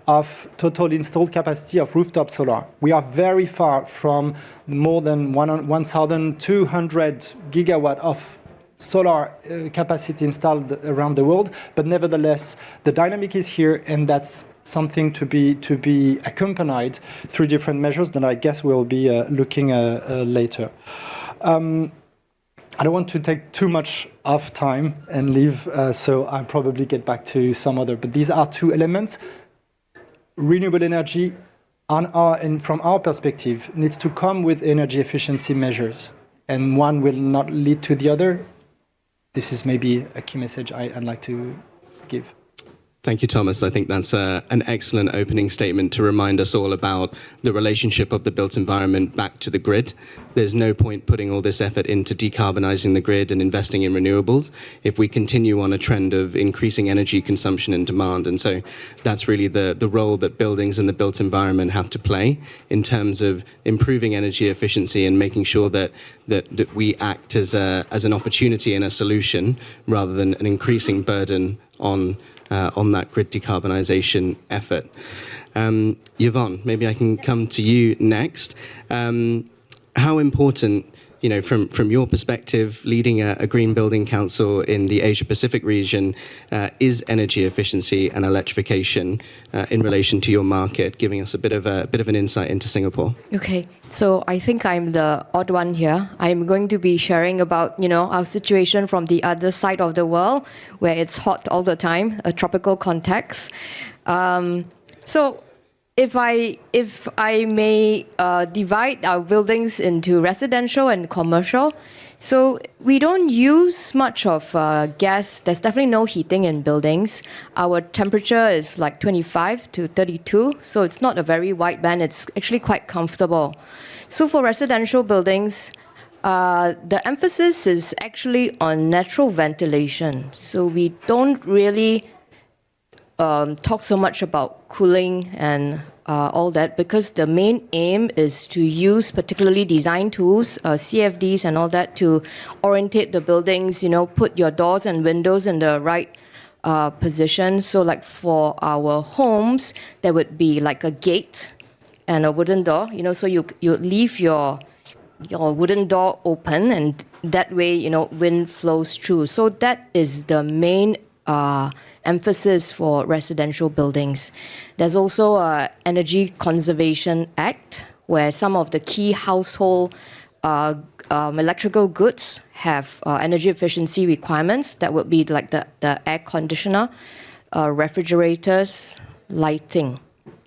of total installed capacity of rooftop solar. We are very far from more than 1,200 gigawatt of solar capacity installed around the world, but nevertheless, the dynamic is here, and that's something to be accompanied through different measures that I guess we'll be looking later. I don't want to take too much of time and leave, so I'll probably get back to some other. But these are two elements. Renewable energy, and from our perspective, needs to come with energy efficiency measures, and one will not lead to the other. This is maybe a key message I'd like to give. Thank you, Thomas. I think that's an excellent opening statement to remind us all about the relationship of the built environment back to the grid. There's no point putting all this effort into decarbonising the grid and investing in renewables if we continue on a trend of increasing energy consumption and demand. And so that's really the role that buildings and the built environment have to play in terms of improving energy efficiency and making sure that we act as an opportunity and a solution rather than an increasing burden on that grid decarbonisation effort. Yvonne, maybe I can come to you next. How important, from your perspective, leading a green building council in the Asia Pacific region, is energy efficiency and electrification in relation to your market, giving us a bit of an insight into Singapore? Okay, so I think I'm the odd one here. I'm going to be sharing about, our situation from the other side of the world, where it's hot all the time, a tropical context. So if I may divide our buildings into residential and commercial, so we don't use much of gas. There's definitely no heating in buildings. Our temperature is like 25 to 32, so it's not a very wide band. It's actually quite comfortable. So for residential buildings, the emphasis is actually on natural ventilation. So we don't really talk so much about cooling and all that, because the main aim is to use particularly design tools, CFDs and all that, to orientate the buildings, put your doors and windows in the right position. So like for our homes, there would be like a gate and a wooden door, so you leave your wooden door open, and that way, wind flows through. So that is the main emphasis for residential buildings. There's also an Energy Conservation Act, where some of the key household electrical goods have energy efficiency requirements. That would be like the air conditioner, refrigerators, lighting.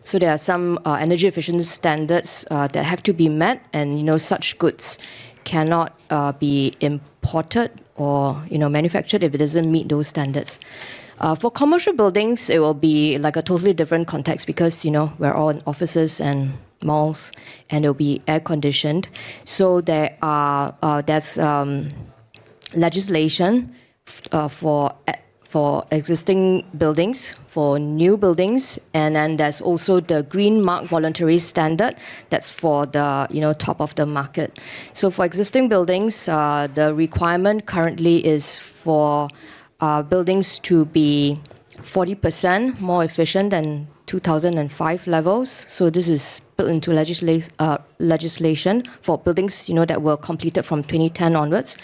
So there are some energy efficiency standards that have to be met, and such goods cannot be imported or manufactured if it doesn't meet those standards. For commercial buildings, it will be like a totally different context because we're all in offices and malls, and it'll be air conditioned. So there's legislation for existing buildings, for new buildings, and then there's also the Green Mark voluntary standard that's for the top of the market. So for existing buildings, the requirement currently is for buildings to be 40% more efficient than 2005 levels. So this is built into legislation for buildings that were completed from 2010 onwards.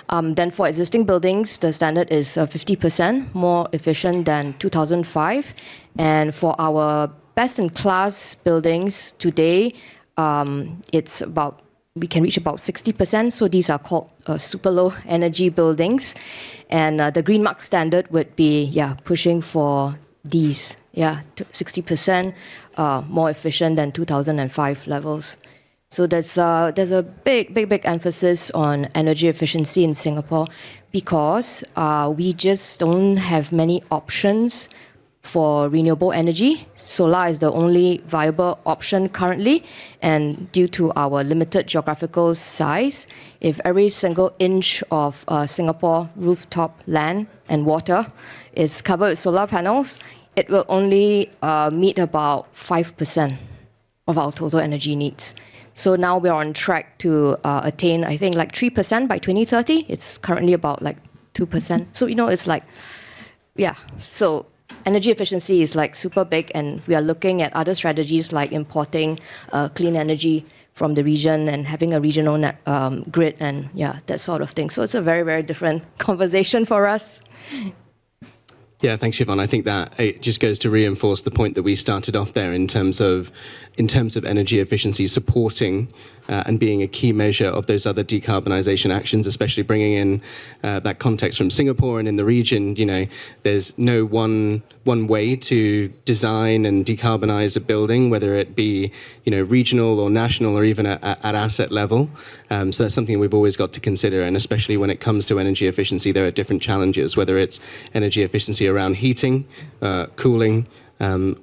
Then for existing buildings, the standard is 50% more efficient than 2005. And for our best-in-class buildings today, we can reach about 60%. So these are called super low energy buildings. And the Green Mark standard would be pushing for these 60% more efficient than 2005 levels. So there's a big emphasis on energy efficiency in Singapore because we just don't have many options for renewable energy. Solar is the only viable option currently, and due to our limited geographical size, if every single inch of Singapore rooftop land and water is covered with solar panels, it will only meet about 5% of our total energy needs. So now we're on track to attain, I think, like 3% by 2030. It's currently about like 2%. So, it's like, so energy efficiency is like super big, and we are looking at other strategies like importing clean energy from the region and having a regional grid and that sort of thing. So it's a very, very different conversation for us. Yeah, thanks, Siobhan. I think that it just goes to reinforce the point that we started off there in terms of energy efficiency supporting and being a key measure of those other decarbonisation actions, especially bringing in that context from Singapore and in the region. There's no one way to design and decarbonise a building, whether it be regional or national or even at asset level. So that's something we've always got to consider, and especially when it comes to energy efficiency, there are different challenges, whether it's energy efficiency around heating, cooling,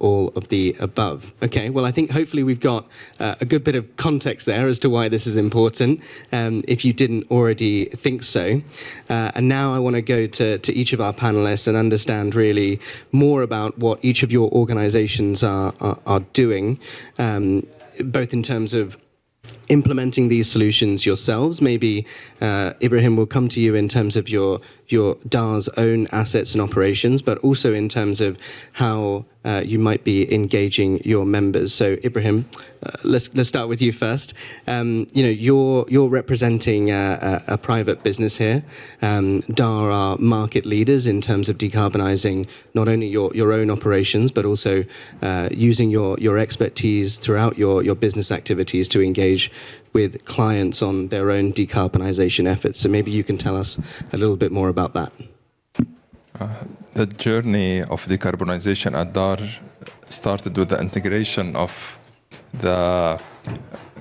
all of the above. Okay, well, I think hopefully we've got a good bit of context there as to why this is important, if you didn't already think so. And now I want to go to each of our panelists and understand really more about what each of your organizations are doing, both in terms of implementing these solutions yourselves. Maybe Ibrahim will come to you in terms of your DAR's own assets and operations, but also in terms of how you might be engaging your members. So Ibrahim, let's start with you first. You're representing a private business here. DAR are market leaders in terms of decarbonising not only your own operations, but also using your expertise throughout your business activities to engage with clients on their own decarbonisation efforts. So maybe you can tell us a little bit more about that. The journey of decarbonisation at DAR started with the integration of the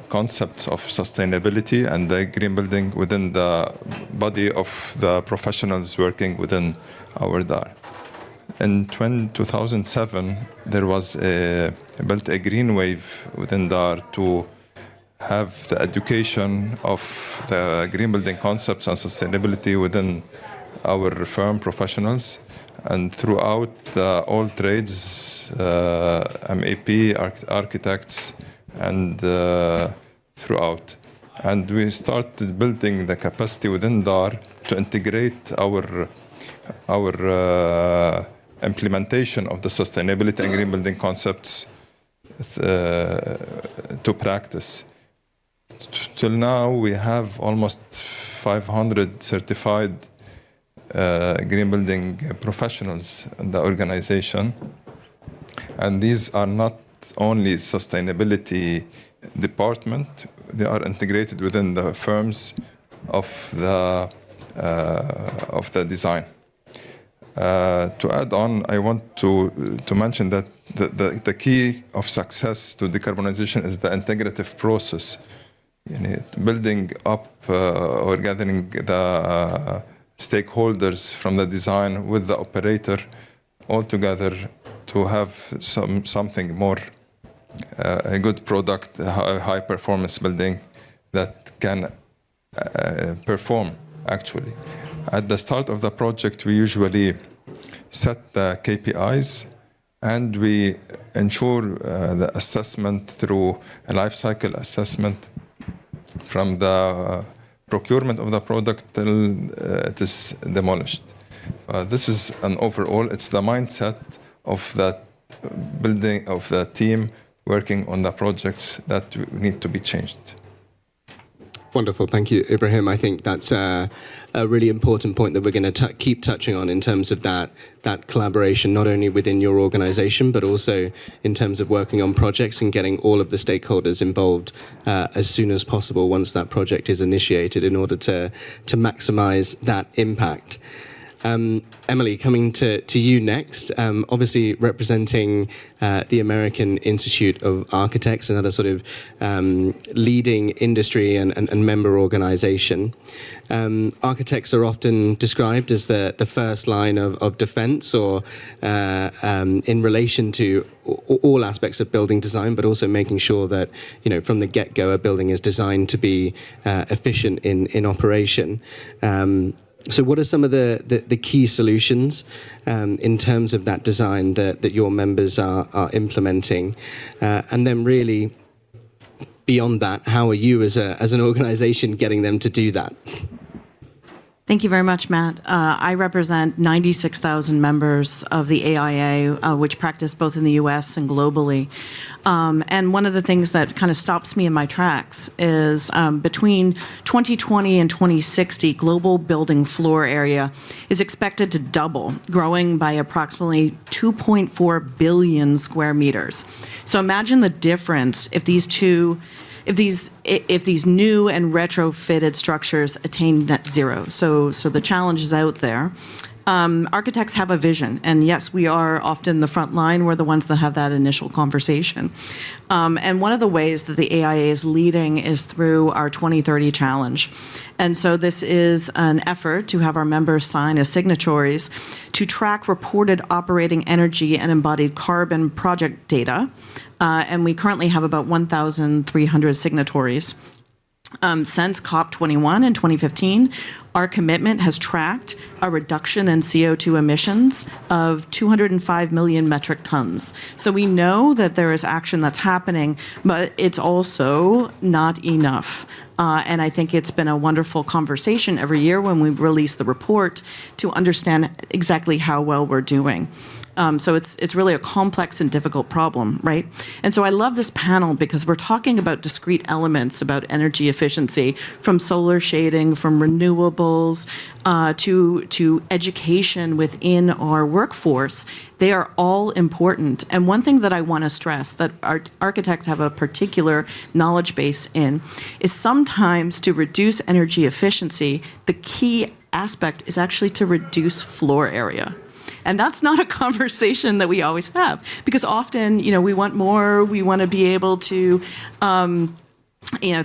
concepts of sustainability and the green building within the body of the professionals working within our DAR. In 2007, there was built a green wave within DAR to have the education of the green building concepts and sustainability within our firm professionals and throughout all trades, MEP, architects, and throughout. And we started building the capacity within DAR to integrate our implementation of the sustainability and green building concepts to practice. Till now, we have almost 500 certified green building professionals in the organization. And these are not only sustainability department, they are integrated within the firms of the design. To add on, I want to mention that the key of success to decarbonization is the integrative process. Building up or gathering the stakeholders from the design with the operator all together to have something more, a good product, a high performance building that can perform actually. At the start of the project, we usually set the KPIs and we ensure the assessment through a life cycle assessment from the procurement of the product till it is demolished. This is an overall, it's the mindset of that building, of the team working on the projects that need to be changed. Wonderful. Thank you, Ibrahim. I think that's a really important point that we're going to keep touching on in terms of that collaboration, not only within your organization, but also in terms of working on projects and getting all of the stakeholders involved as soon as possible once that project is initiated in order to maximize that impact. Emily, coming to you next, obviously representing the American Institute of Architects, another sort of leading industry and member organization. Architects are often described as the first line of defense or in relation to all aspects of building design, but also making sure that, from the get-go, a building is designed to be efficient in operation. So what are some of the key solutions in terms of that design that your members are implementing? And then really, beyond that, how are you as an organization getting them to do that? Thank you very much, Matt. I represent 96,000 members of the AIA, which practice both in the US and globally. And one of the things that kind of stops me in my tracks is between 2020 and 2060, global building floor area is expected to double, growing by approximately 2.4 billion square meters. So imagine the difference if these new and retrofitted structures attain net zero. So the challenge is out there. Architects have a vision, and yes, we are often the front line. We're the ones that have that initial conversation. And one of the ways that the AIA is leading is through our 2030 challenge. And so this is an effort to have our members sign as signatories to track reported operating energy and embodied carbon project data. And we currently have about 1,300 signatories. Since COP21 in 2015, our commitment has tracked a reduction in CO2 emissions of 205 million metric tons. So we know that there is action that's happening, but it's also not enough. And I think it's been a wonderful conversation every year when we release the report to understand exactly how well we're doing. So it's really a complex and difficult problem, right? And so I love this panel because we're talking about discrete elements about energy efficiency, from solar shading, from renewables, to education within our workforce. They are all important. And one thing that I want to stress that our architects have a particular knowledge base in is sometimes to reduce energy efficiency, the key aspect is actually to reduce floor area. And that's not a conversation that we always have, because often, we want more, we want to be able to,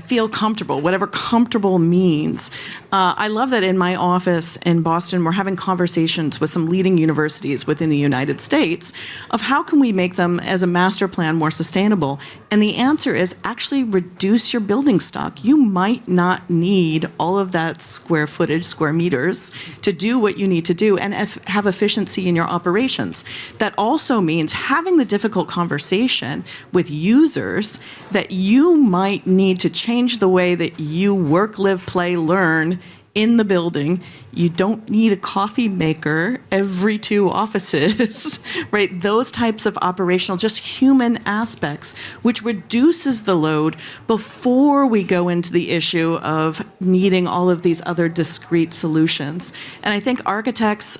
feel comfortable, whatever comfortable means. I love that in my office in Boston, we're having conversations with some leading universities within the United States of how can we make them as a master plan more sustainable. And the answer is actually reduce your building stock. You might not need all of that square footage, square meters to do what you need to do and have efficiency in your operations. That also means having the difficult conversation with users that you might need to change the way that you work, live, play, learn in the building. You don't need a coffee maker every 2 offices, right? Those types of operational, just human aspects, which reduces the load before we go into the issue of needing all of these other discrete solutions. And I think architects,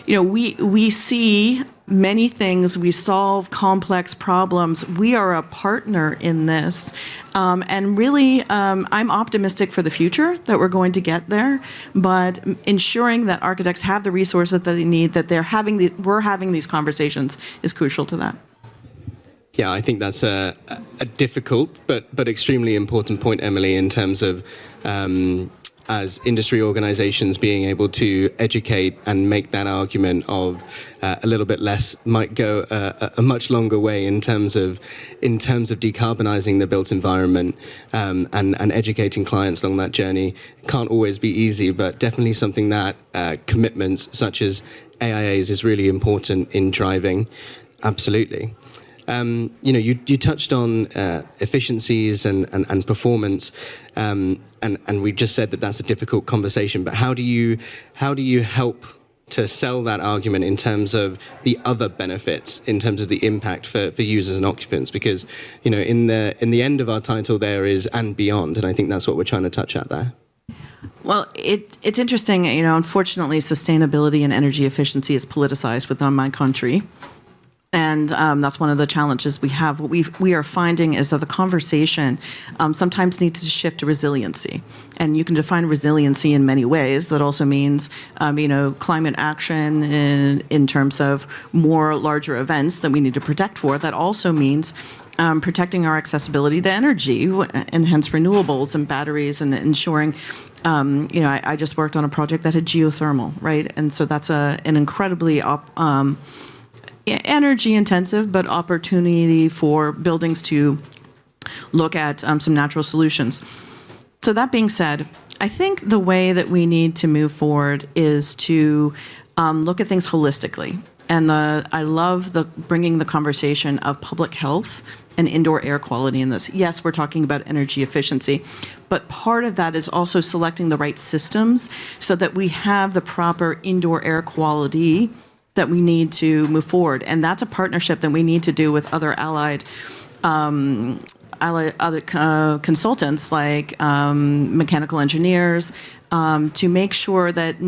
we see many things, we solve complex problems. We are a partner in this. And really, I'm optimistic for the future that we're going to get there, but ensuring that architects have the resources that they need, that we're having these conversations is crucial to that. Yeah, I think that's a difficult but extremely important point, Emily, in terms of as industry organizations being able to educate and make that argument of a little bit less might go a much longer way in terms of decarbonizing the built environment, and educating clients along that journey can't always be easy, but definitely something that commitments such as AIA's is really important in driving. Absolutely. You touched on efficiencies and performance, and we just said that that's a difficult conversation. But how do you help to sell that argument in terms of the other benefits, in terms of the impact for users and occupants? Because in the end of our title there is and beyond, and I think that's what we're trying to touch at there. Well, it's interesting. Unfortunately, sustainability and energy efficiency is politicized within my country. And that's one of the challenges we have. What we are finding is that the conversation sometimes needs to shift to resiliency. And you can define resiliency in many ways. That also means, climate action in terms of more larger events that we need to protect for. That also means protecting our accessibility to energy, and hence renewables and batteries, and ensuring, I just worked on a project that had geothermal, right? And so that's an incredibly energy intensive, but opportunity for buildings to look at some natural solutions. So that being said, I think the way that we need to move forward is to look at things holistically. And I love bringing the conversation of public health and indoor air quality in this. Yes, we're talking about energy efficiency, but part of that is also selecting the right systems so that we have the proper indoor air quality that we need to move forward. And that's a partnership that we need to do with other allied consultants like mechanical engineers, to make sure that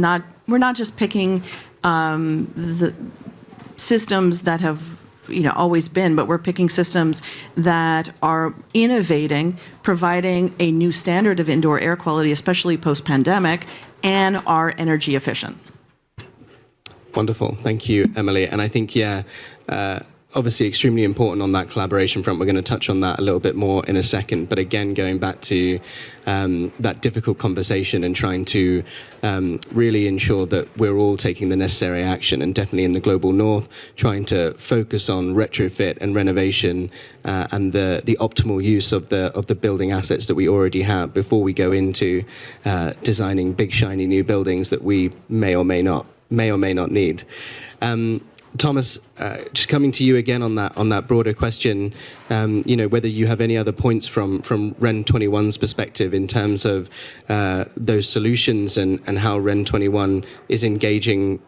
we're not just picking the systems that have always been, but we're picking systems that are innovating, providing a new standard of indoor air quality, especially post-pandemic, and are energy efficient. Wonderful. Thank you, Emily. And I think, obviously extremely important on that collaboration front. We're going to touch on that a little bit more in a second. But again, going back to that difficult conversation and trying to really ensure that we're all taking the necessary action, and definitely in the global north, trying to focus on retrofit and renovation and the optimal use of the building assets that we already have before we go into designing big, shiny new buildings that we may or may not need. Thomas, just coming to you again on that broader question, whether you have any other points from REN 21's perspective in terms of those solutions and how REN 21 is engaging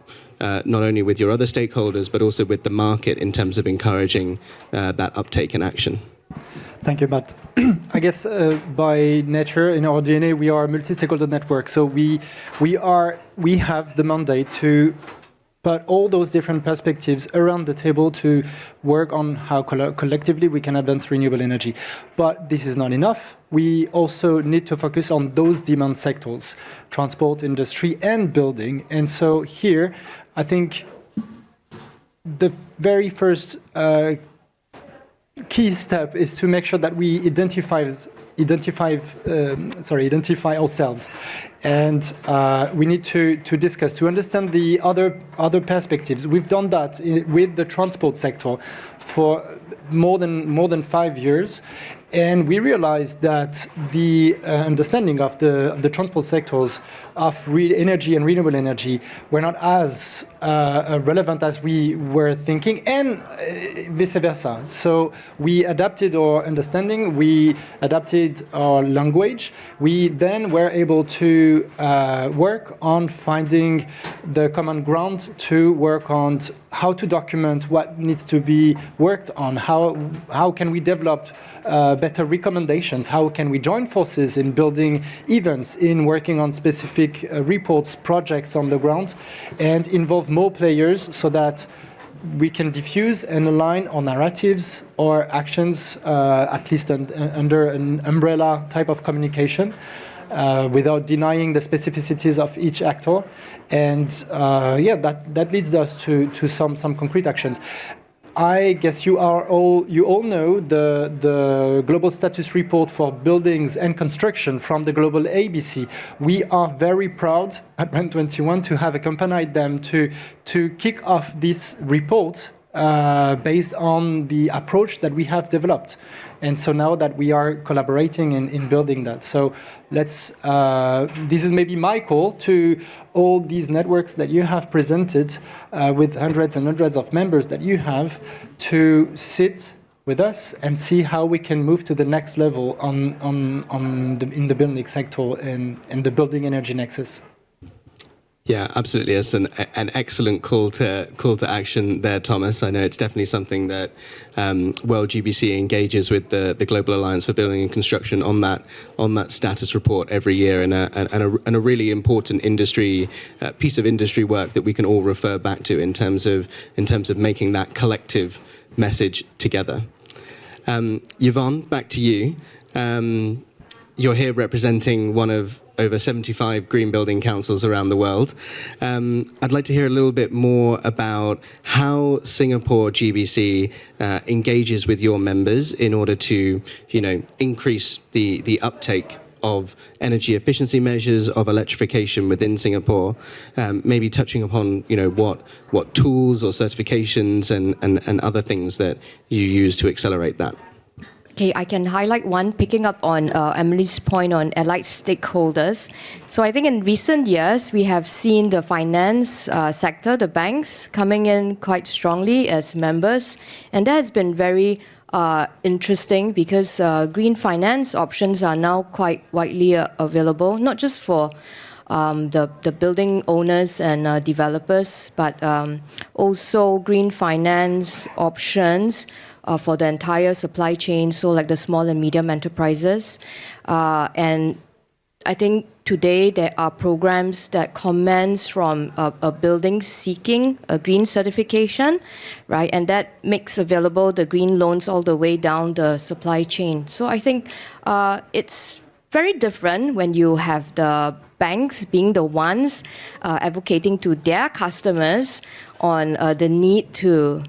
not only with your other stakeholders but also with the market in terms of encouraging that uptake and action. Thank you, Matt. I guess by nature, in our DNA, we are a multi-stakeholder network. So we have the mandate to put all those different perspectives around the table to work on how collectively we can advance renewable energy. But this is not enough. We also need to focus on those demand sectors, transport, industry, and building. And so here, I think the very first key step is to make sure that we identify ourselves, and we need to discuss, to understand the other perspectives. We've done that with the transport sector for more than 5 years, and we realized that the understanding of the transport sectors of energy and renewable energy were not as relevant as we were thinking, and vice versa. So we adapted our understanding, we adapted our language. We then were able to work on finding the common ground, to work on how to document what needs to be worked on, how can we develop better recommendations, how can we join forces in building events, in working on specific reports, projects on the ground, and involve more players so that we can diffuse and align our narratives or actions, at least under an umbrella type of communication, without denying the specificities of each actor. And that leads us to some concrete actions. I guess you all know the global status report for buildings and construction from the global ABC. We are very proud at REN 21 to have accompanied them to kick off this report based on the approach that we have developed. And so now that we are collaborating in building that. So this is maybe my call to all these networks that you have presented with hundreds and hundreds of members that you have, to sit with us and see how we can move to the next level in the building sector and the building energy nexus. Yeah, absolutely. It's an excellent call to action there, Thomas. I know it's definitely something that World GBC engages with the Global Alliance for Building and Construction on that status report every year, and a really important industry piece of industry work that we can all refer back to in terms of making that collective message together. Yvonne, back to you. You're here representing one of over 75 green building councils around the world. I'd like to hear a little bit more about how Singapore GBC engages with your members in order to, increase the uptake of energy efficiency measures, of electrification within Singapore, maybe touching upon, what tools or certifications and other things that you use to accelerate that. Okay, I can highlight one, picking up on Emily's point on allied stakeholders. So I think in recent years, we have seen the finance sector, the banks, coming in quite strongly as members. And that has been very interesting because green finance options are now quite widely available, not just for the building owners and developers, but also green finance options for the entire supply chain, so like the small and medium enterprises. And I think today there are programs that commence from a building seeking a green certification, right? And that makes available the green loans all the way down the supply chain. So I think it's very different when you have the banks being the ones advocating to their customers on the need to,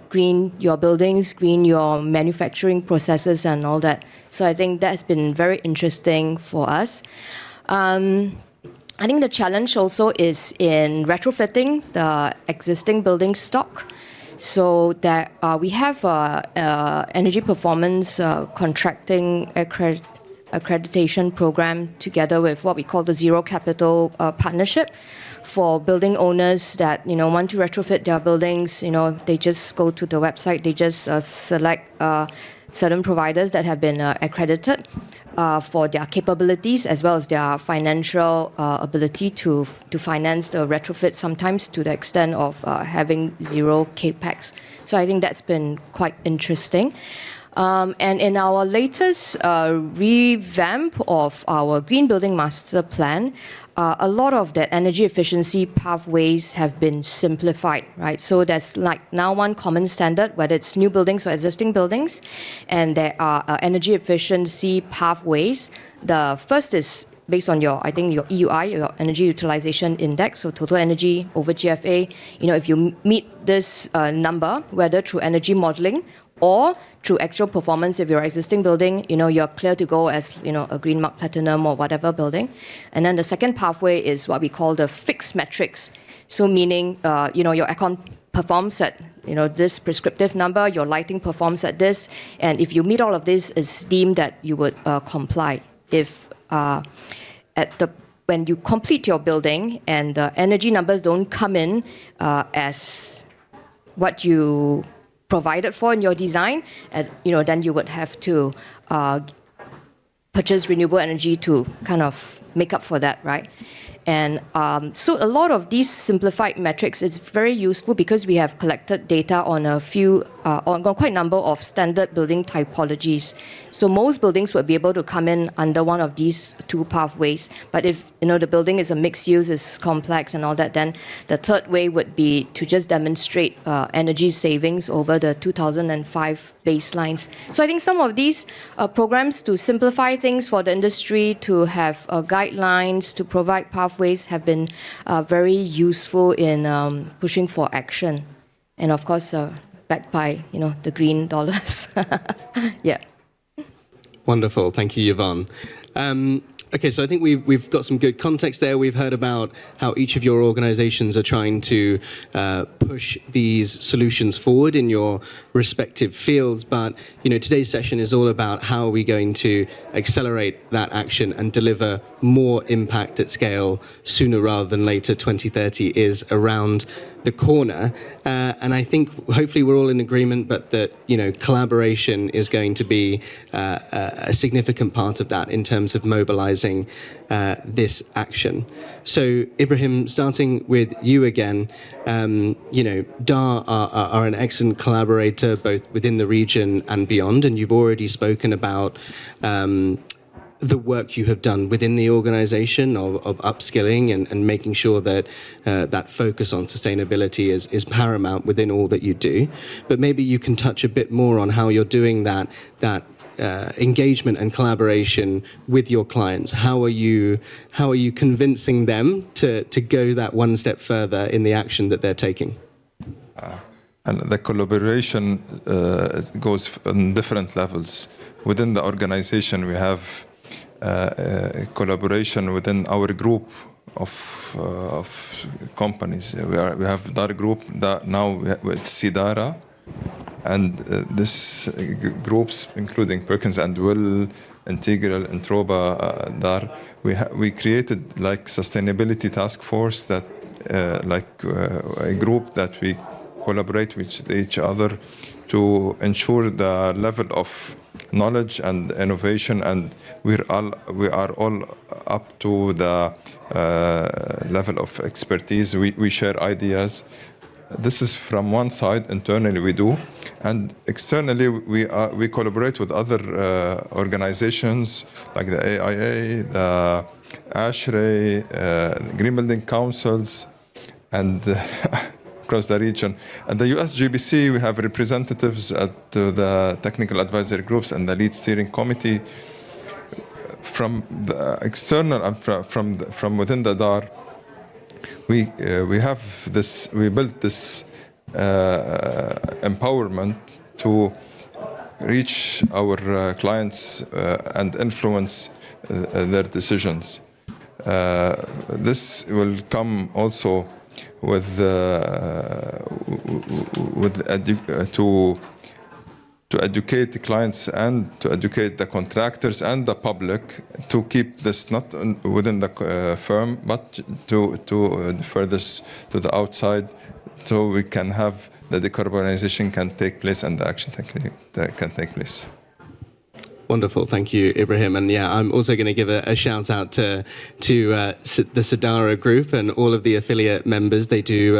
green your buildings, green your manufacturing processes and all that. So I think that's been very interesting for us. I think the challenge also is in retrofitting the existing building stock. So that we have energy performance contracting accreditation program together with what we call the Zero Capital Partnership for building owners that want to retrofit their buildings. They just go to the website, they just select certain providers that have been accredited for their capabilities as well as their financial ability to finance the retrofit, sometimes to the extent of having zero capex. So I think that's been quite interesting. And in our latest revamp of our Green Building Master Plan, a lot of the energy efficiency pathways have been simplified, right? So there's like now one common standard, whether it's new buildings or existing buildings, and there are energy efficiency pathways. The first is based on your EUI, your Energy Utilization Index, so total energy over GFA. If you meet this number, whether through energy modeling or through actual performance of your existing building, you're clear to go as, a Green Mark Platinum or whatever building. And then the second pathway is what we call the fixed metrics. So meaning, your aircon performs at, this prescriptive number, your lighting performs at this, and if you meet all of this, it's deemed that you would comply. If when you complete your building and the energy numbers don't come in as what you provided for in your design, and then you would have to purchase renewable energy to kind of make up for that, right? And so a lot of these simplified metrics is very useful because we have collected data on on quite a number of standard building typologies. So most buildings would be able to come in under one of these two pathways. But if the building is a mixed use, is complex and all that, then the third way would be to just demonstrate energy savings over the 2005 baselines. So I think some of these programs to simplify things for the industry, to have guidelines, to provide pathways have been very useful in pushing for action. And of course, backed by, the green dollars. Yeah. Wonderful. Thank you, Yvonne. Okay, so I think we've got some good context there. We've heard about how each of your organizations are trying to push these solutions forward in your respective fields. But, today's session is all about how are we going to accelerate that action and deliver more impact at scale sooner rather than later. 2030 is around the corner. And I think hopefully we're all in agreement, but that, collaboration is going to be a significant part of that in terms of mobilizing this action. So, Ibrahim, starting with you again, DAR are an excellent collaborator both within the region and beyond, and you've already spoken about the work you have done within the organization of upskilling and making sure that that focus on sustainability is paramount within all that you do. But maybe you can touch a bit more on how you're doing that engagement and collaboration with your clients. How are you convincing them to go that one step further in the action that they're taking? And the collaboration goes on different levels. Within the organization, we have collaboration within our group of companies. We have DAR group that now it's Sidara, and this groups including Perkins and Will, Integral, Introba, DAR. We created like sustainability task force that a group that we collaborate with each other to ensure the level of knowledge and innovation, and we are all up to the level of expertise. We share ideas. This is from one side, internally we do, and externally we collaborate with other organizations like the AIA, the ASHRAE, Green Building Councils, and across the region. At the US GBC, we have representatives at the technical advisory groups and the lead steering committee. From the external and from within the DAR, we built this empowerment to reach our clients and influence their decisions. This will come also to educate the clients and to educate the contractors and the public to keep this not within the firm, but to furthest to the outside, so we can have the decarbonization can take place and the action can take place. Wonderful, thank you, Ibrahim. And yeah, I'm also going to give a shout out to the Sidara group and all of the affiliate members. They do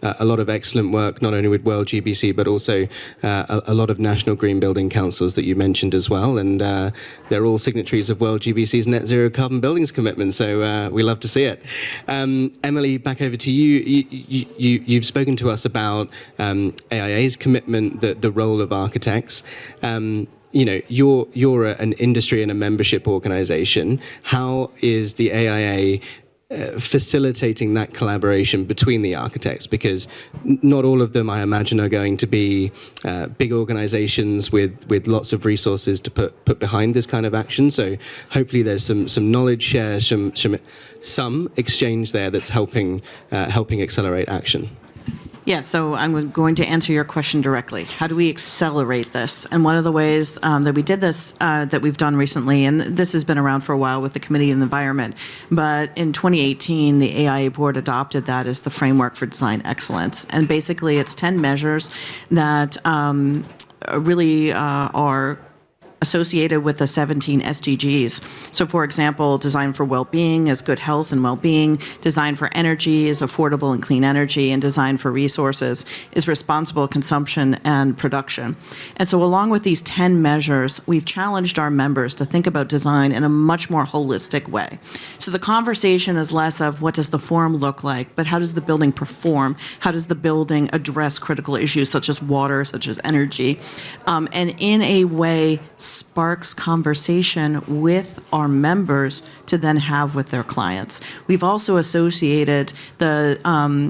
a lot of excellent work, not only with World GBC, but also a lot of national green building councils that you mentioned as well. And they're all signatories of World GBC's Net Zero carbon buildings commitment. So we love to see it. Emily, back over to you. You've spoken to us about AIA's commitment, the role of architects. You're an industry and a membership organization. How is the AIA facilitating that collaboration between the architects? Because not all of them, I imagine, are going to be big organizations with lots of resources to put behind this kind of action. So hopefully there's some knowledge share, some exchange there that's helping accelerate action. Yeah, so I'm going to answer your question directly. How do we accelerate this? And one of the ways that we did this, that we've done recently, and this has been around for a while with the Committee on the Environment, but in 2018, the AIA board adopted that as the framework for design excellence. And basically, it's 10 measures that really are associated with the 17 SDGs. So for example, design for well-being is good health and well-being, design for energy is affordable and clean energy, and design for resources is responsible consumption and production. And so along with these 10 measures, we've challenged our members to think about design in a much more holistic way. So the conversation is less of what does the form look like, but how does the building perform? How does the building address critical issues such as water, such as energy? And in a way, sparks conversation with our members to then have with their clients. We've also associated the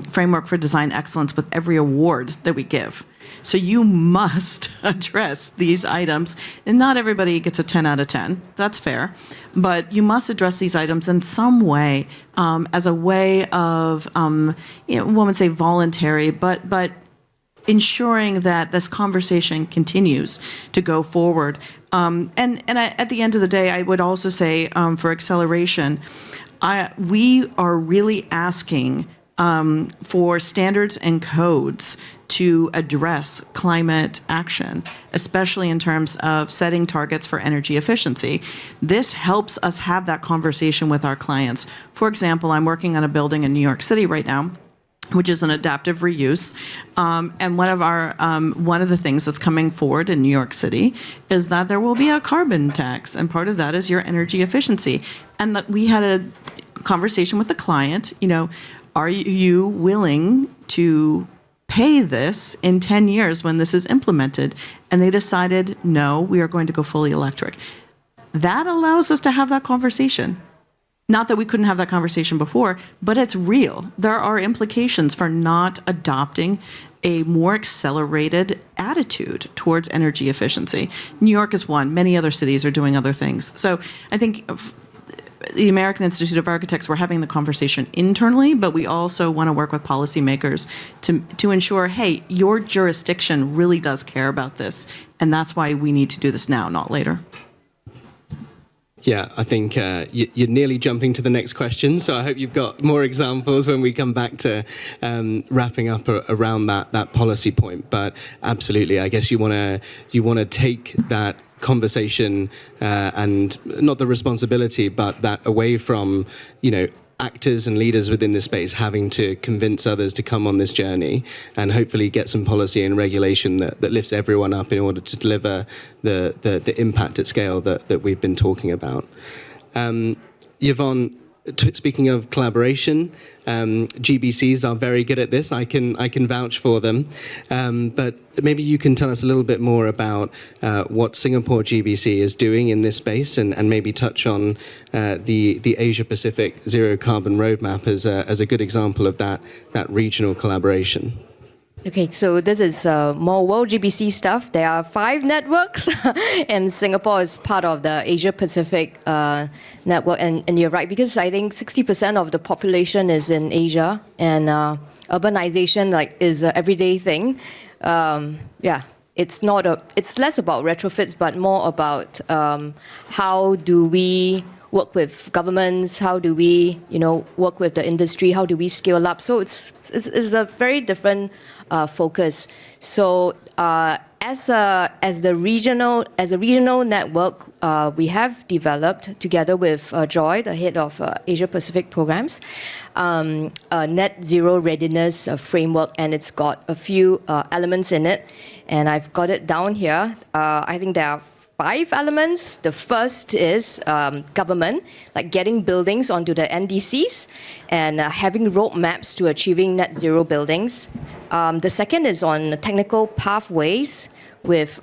framework for design excellence with every award that we give. So you must address these items. And not everybody gets a 10 out of 10. That's fair. But you must address these items in some way, as a way of, one would say voluntary, but ensuring that this conversation continues to go forward. At the end of the day, I would also say for acceleration, we are really asking for standards and codes to address climate action, especially in terms of setting targets for energy efficiency. This helps us have that conversation with our clients. For example, I'm working on a building in New York City right now, which is an adaptive reuse. And one of the things that's coming forward in New York City is that there will be a carbon tax, and part of that is your energy efficiency. And that we had a conversation with the client, are you willing to pay this in 10 years when this is implemented? And they decided, no, we are going to go fully electric. That allows us to have that conversation. Not that we couldn't have that conversation before, but it's real. There are implications for not adopting a more accelerated attitude towards energy efficiency. New York is one. Many other cities are doing other things. So I think the American Institute of Architects, we're having the conversation internally, but we also want to work with policymakers to ensure, hey, your jurisdiction really does care about this. And that's why we need to do this now, not later. Yeah, I think you're nearly jumping to the next question, so I hope you've got more examples when we come back to wrapping up around that policy point. But absolutely, I guess you want to take that conversation and not the responsibility, but that away from actors and leaders within this space having to convince others to come on this journey, and hopefully get some policy and regulation that lifts everyone up in order to deliver the impact at scale that we've been talking about. Yvonne, speaking of collaboration, GBCs are very good at this. I can vouch for them. But maybe you can tell us a little bit more about what Singapore GBC is doing in this space, and maybe touch on the Asia Pacific Zero Carbon Roadmap as a good example of that regional collaboration. Okay, so this is more World GBC stuff. There are 5 networks, and Singapore is part of the Asia Pacific network. And you're right, because I think 60% of the population is in Asia, and urbanization is an everyday thing. It's less about retrofits, but more about how do we work with governments, how do we work with the industry, how do we scale up. So it's a very different focus. So as a regional network, we have developed together with Joy, the head of Asia Pacific programs, a net zero readiness framework, and it's got a few elements in it, and I've got it down here. I think there are 5 elements. The first is government, like getting buildings onto the NDCs and having roadmaps to achieving net zero buildings. The second is on technical pathways with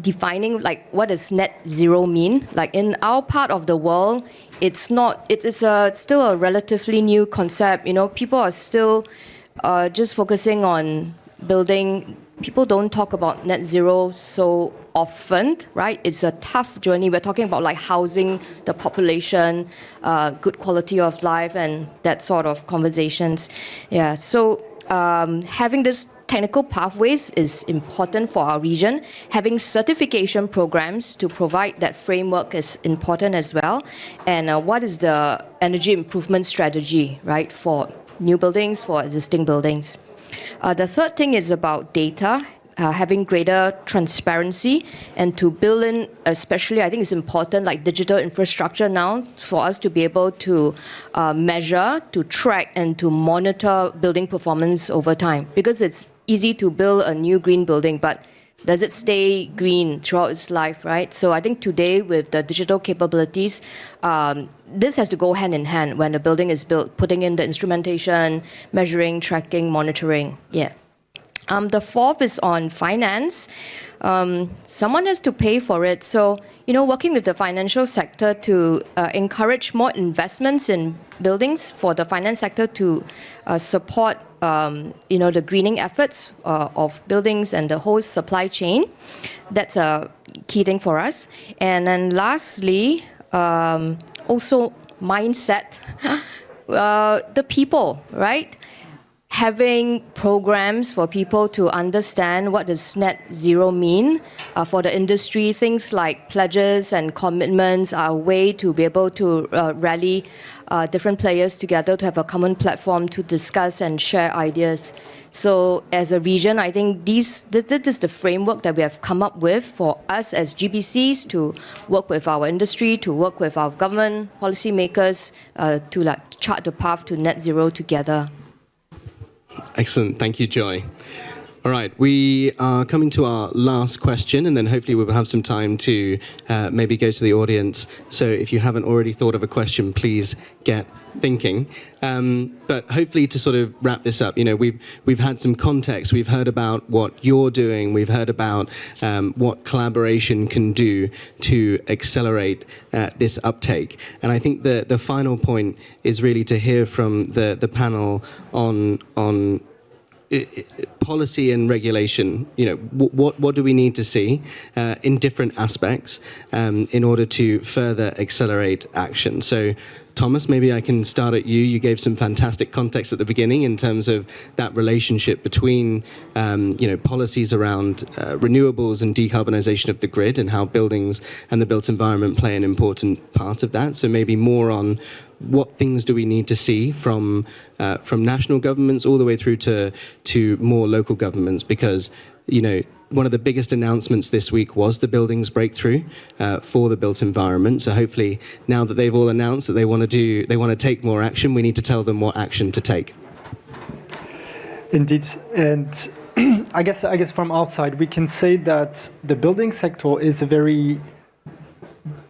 defining what does net zero mean. Like in our part of the world, it's still a relatively new concept. People are still just focusing on building. People don't talk about net zero so often, right? It's a tough journey. We're talking about housing the population, good quality of life, and that sort of conversations. Yeah. So having this technical pathways is important for our region. Having certification programs to provide that framework is important as well. And what is the energy improvement strategy, right, for new buildings, for existing buildings? The third thing is about data, having greater transparency, and to build in, especially I think it's important, digital infrastructure now for us to be able to measure, to track, and to monitor building performance over time. Because it's easy to build a new green building, but does it stay green throughout its life, right? So I think today with the digital capabilities, this has to go hand in hand when the building is built, putting in the instrumentation, measuring, tracking, monitoring. Yeah. The fourth is on finance. Someone has to pay for it. So, working with the financial sector to encourage more investments in buildings for the finance sector to support the greening efforts of buildings and the whole supply chain. That's a key thing for us. And then lastly, also mindset. The people, right? Having programs for people to understand what does net zero mean for the industry. Things like pledges and commitments are a way to be able to rally different players together to have a common platform to discuss and share ideas. So as a region, I think this is the framework that we have come up with for us as GBCs to work with our industry, to work with our government, policymakers, to chart the path to net zero together. Excellent. Thank you, Joy. All right, we are coming to our last question, and then hopefully we'll have some time to maybe go to the audience. So if you haven't already thought of a question, please get thinking. But hopefully to sort of wrap this up, we've had some context. We've heard about what you're doing. We've heard about what collaboration can do to accelerate this uptake. And I think the final point is really to hear from the panel on policy and regulation. What do we need to see in different aspects in order to further accelerate action? So Thomas, maybe I can start at you. You gave some fantastic context at the beginning in terms of that relationship between policies around renewables and decarbonisation of the grid, and how buildings and the built environment play an important part of that. So maybe more on what things do we need to see from national governments all the way through to more local governments, because one of the biggest announcements this week was the buildings breakthrough for the built environment. So hopefully now that they've all announced that they want to take more action, we need to tell them what action to take. Indeed, and I guess from our side we can say that the building sector is a very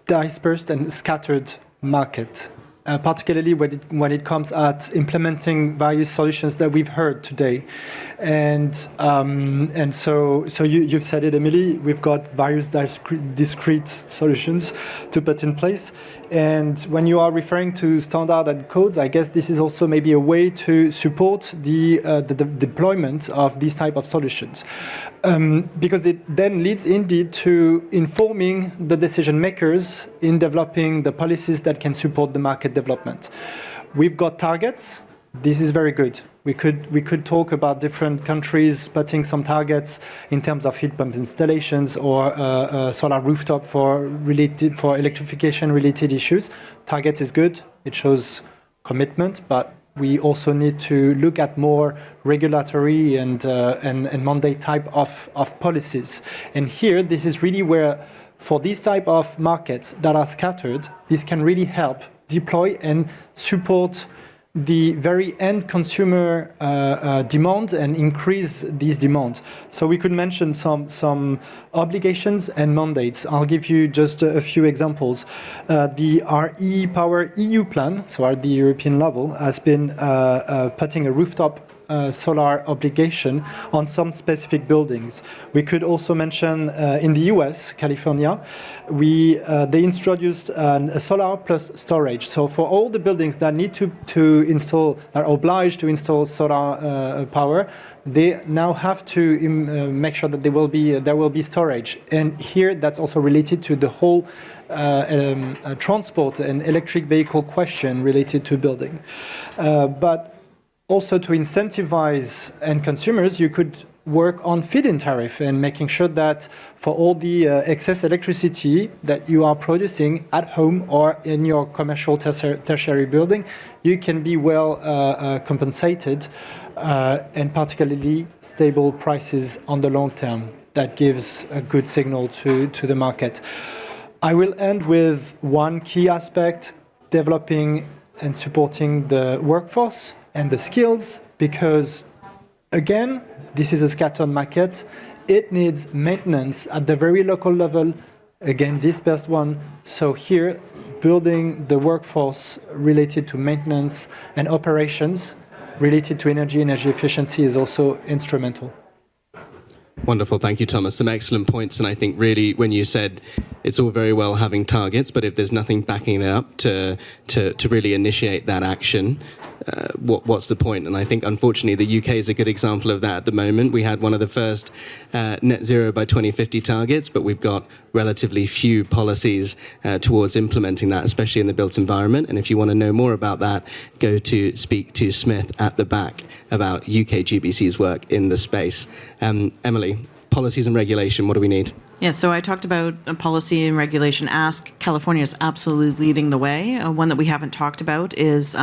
dispersed and scattered market. Particularly when it comes at implementing various solutions that we've heard today, and so you've said it, Emily. We've got various discrete solutions to put in place, and when you are referring to standard and codes, I guess this is also maybe a way to support the deployment of these type of solutions, because it then leads indeed to informing the decision makers in developing the policies that can support the market development. We've got targets. This is very good. We could talk about different countries putting some targets in terms of heat pump installations or solar rooftop for electrification related issues. Targets is good. It shows commitment, but we also need to look at more regulatory and mandate type of policies. And here, this is really where, for these type of markets that are scattered, this can really help deploy and support the very end consumer demand and increase these demands. So we could mention some obligations and mandates. I'll give you just a few examples. The RE-Power EU plan, so at the European level, has been putting a rooftop solar obligation on some specific buildings. We could also mention in the US, California, they introduced a solar plus storage. So for all the buildings that need to install, that are obliged to install solar power, they now have to make sure that there will be storage. And here, that's also related to the whole transport and electric vehicle question related to building. But also to incentivize end consumers, you could work on feed-in tariff and making sure that for all the excess electricity that you are producing at home or in your commercial tertiary building, you can be well compensated, and particularly stable prices on the long term. That gives a good signal to the market. I will end with one key aspect: developing and supporting the workforce and the skills, because again, this is a scattered market. It needs maintenance at the very local level, again, dispersed one. So here, building the workforce related to maintenance and operations related to energy efficiency is also instrumental. Wonderful. Thank you, Thomas. Some excellent points. And I think really when you said it's all very well having targets, but if there's nothing backing it up to really initiate that action, what's the point? And I think, unfortunately, the UK is a good example of that at the moment. We had one of the first net zero by 2050 targets, but we've got relatively few policies towards implementing that, especially in the built environment. And if you want to know more about that, go to speak to Smith at the back about UK GBC's work in the space. Emily, policies and regulation, what do we need? Yeah, so I talked about policy and regulation ask. California is absolutely leading the way. One that we haven't talked about is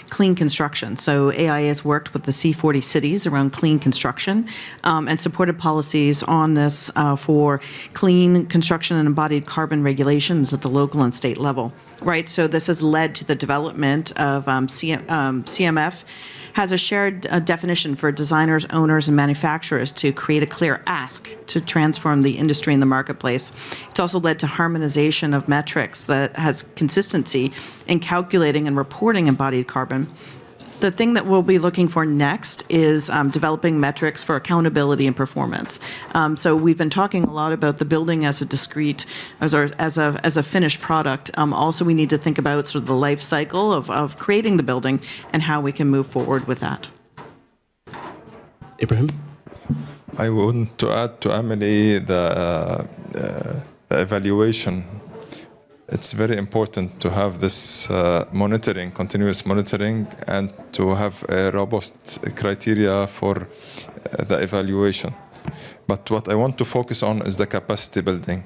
clean construction. So AIA has worked with the C40 cities around clean construction and supported policies on this for clean construction and embodied carbon regulations at the local and state level, right? So this has led to the development of CMF has a shared definition for designers, owners, and manufacturers to create a clear ask to transform the industry in the marketplace. It's also led to harmonization of metrics that has consistency in calculating and reporting embodied carbon. The thing that we'll be looking for next is developing metrics for accountability and performance. So we've been talking a lot about the building as a discrete, as a finished product. Also, we need to think about sort of the life cycle of creating the building and how we can move forward with that. Ibrahim? I want to add to Emily the evaluation. It's very important to have this monitoring, continuous monitoring, and to have a robust criteria for the evaluation. But what I want to focus on is the capacity building.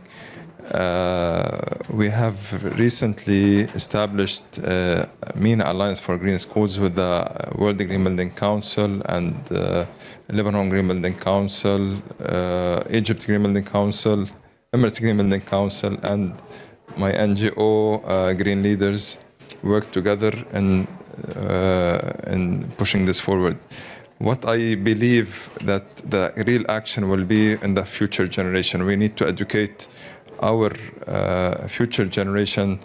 We have recently established a MENA Alliance for Green Schools with the World Green Building Council and Lebanon Green Building Council, Egypt Green Building Council, Emirates Green Building Council, and my NGO, Green Leaders, work together in pushing this forward. What I believe that the real action will be in the future generation. We need to educate our future generation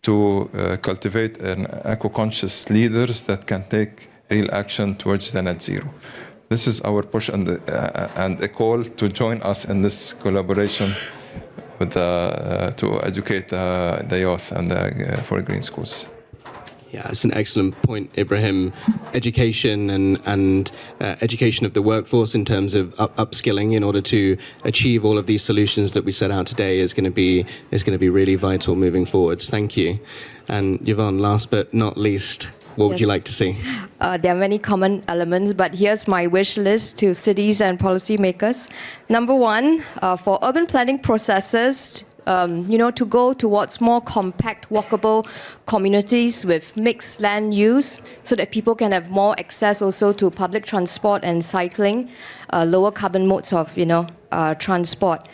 to cultivate an eco-conscious leaders that can take real action towards the net zero. This is our push and a call to join us in this collaboration with to educate the youth and for green schools. Yeah, that's an excellent point, Ibrahim. Education and education of the workforce in terms of upskilling in order to achieve all of these solutions that we set out today is going to be really vital moving forwards. Thank you. And Yvonne, last but not least, what would you like to see? There are many common elements, but here's my wish list to cities and policymakers. Number one, for urban planning processes, to go towards more compact, walkable communities with mixed land use so that people can have more access also to public transport and cycling, lower carbon modes of, transport.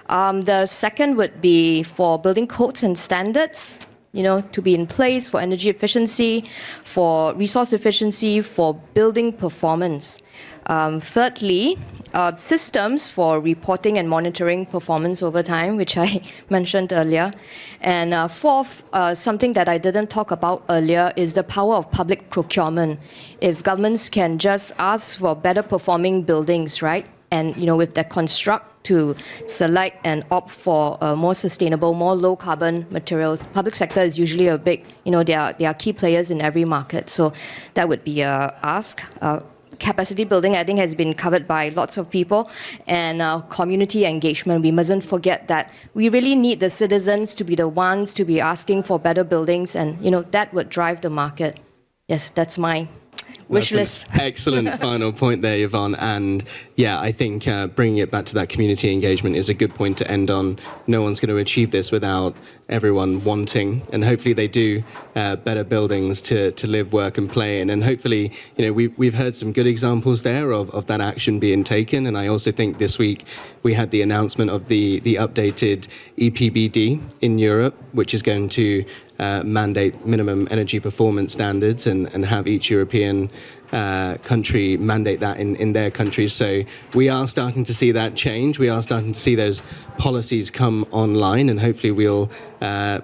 The second would be for building codes and standards, to be in place for energy efficiency, for resource efficiency, for building performance. Thirdly, systems for reporting and monitoring performance over time, which I mentioned earlier. And fourth, something that I didn't talk about earlier is the power of public procurement. If governments can just ask for better performing buildings, right? And, with the construct to select and opt for more sustainable, more low carbon materials. Public sector is usually a big, they are key players in every market. So that would be a ask. Capacity building, I think, has been covered by lots of people, and community engagement. We mustn't forget that we really need the citizens to be the ones to be asking for better buildings, and that would drive the market. Yes, that's my wish list. Excellent final point there, Yvonne. And yeah, I think bringing it back to that community engagement is a good point to end on. No one's going to achieve this without everyone wanting, and hopefully they do better buildings to live, work and play in. And hopefully, we've heard some good examples there of that action being taken. And I also think this week we had the announcement of the updated EPBD in Europe, which is going to mandate minimum energy performance standards and have each European country mandate that in their countries. So we are starting to see that change. We are starting to see those policies come online, and hopefully we'll,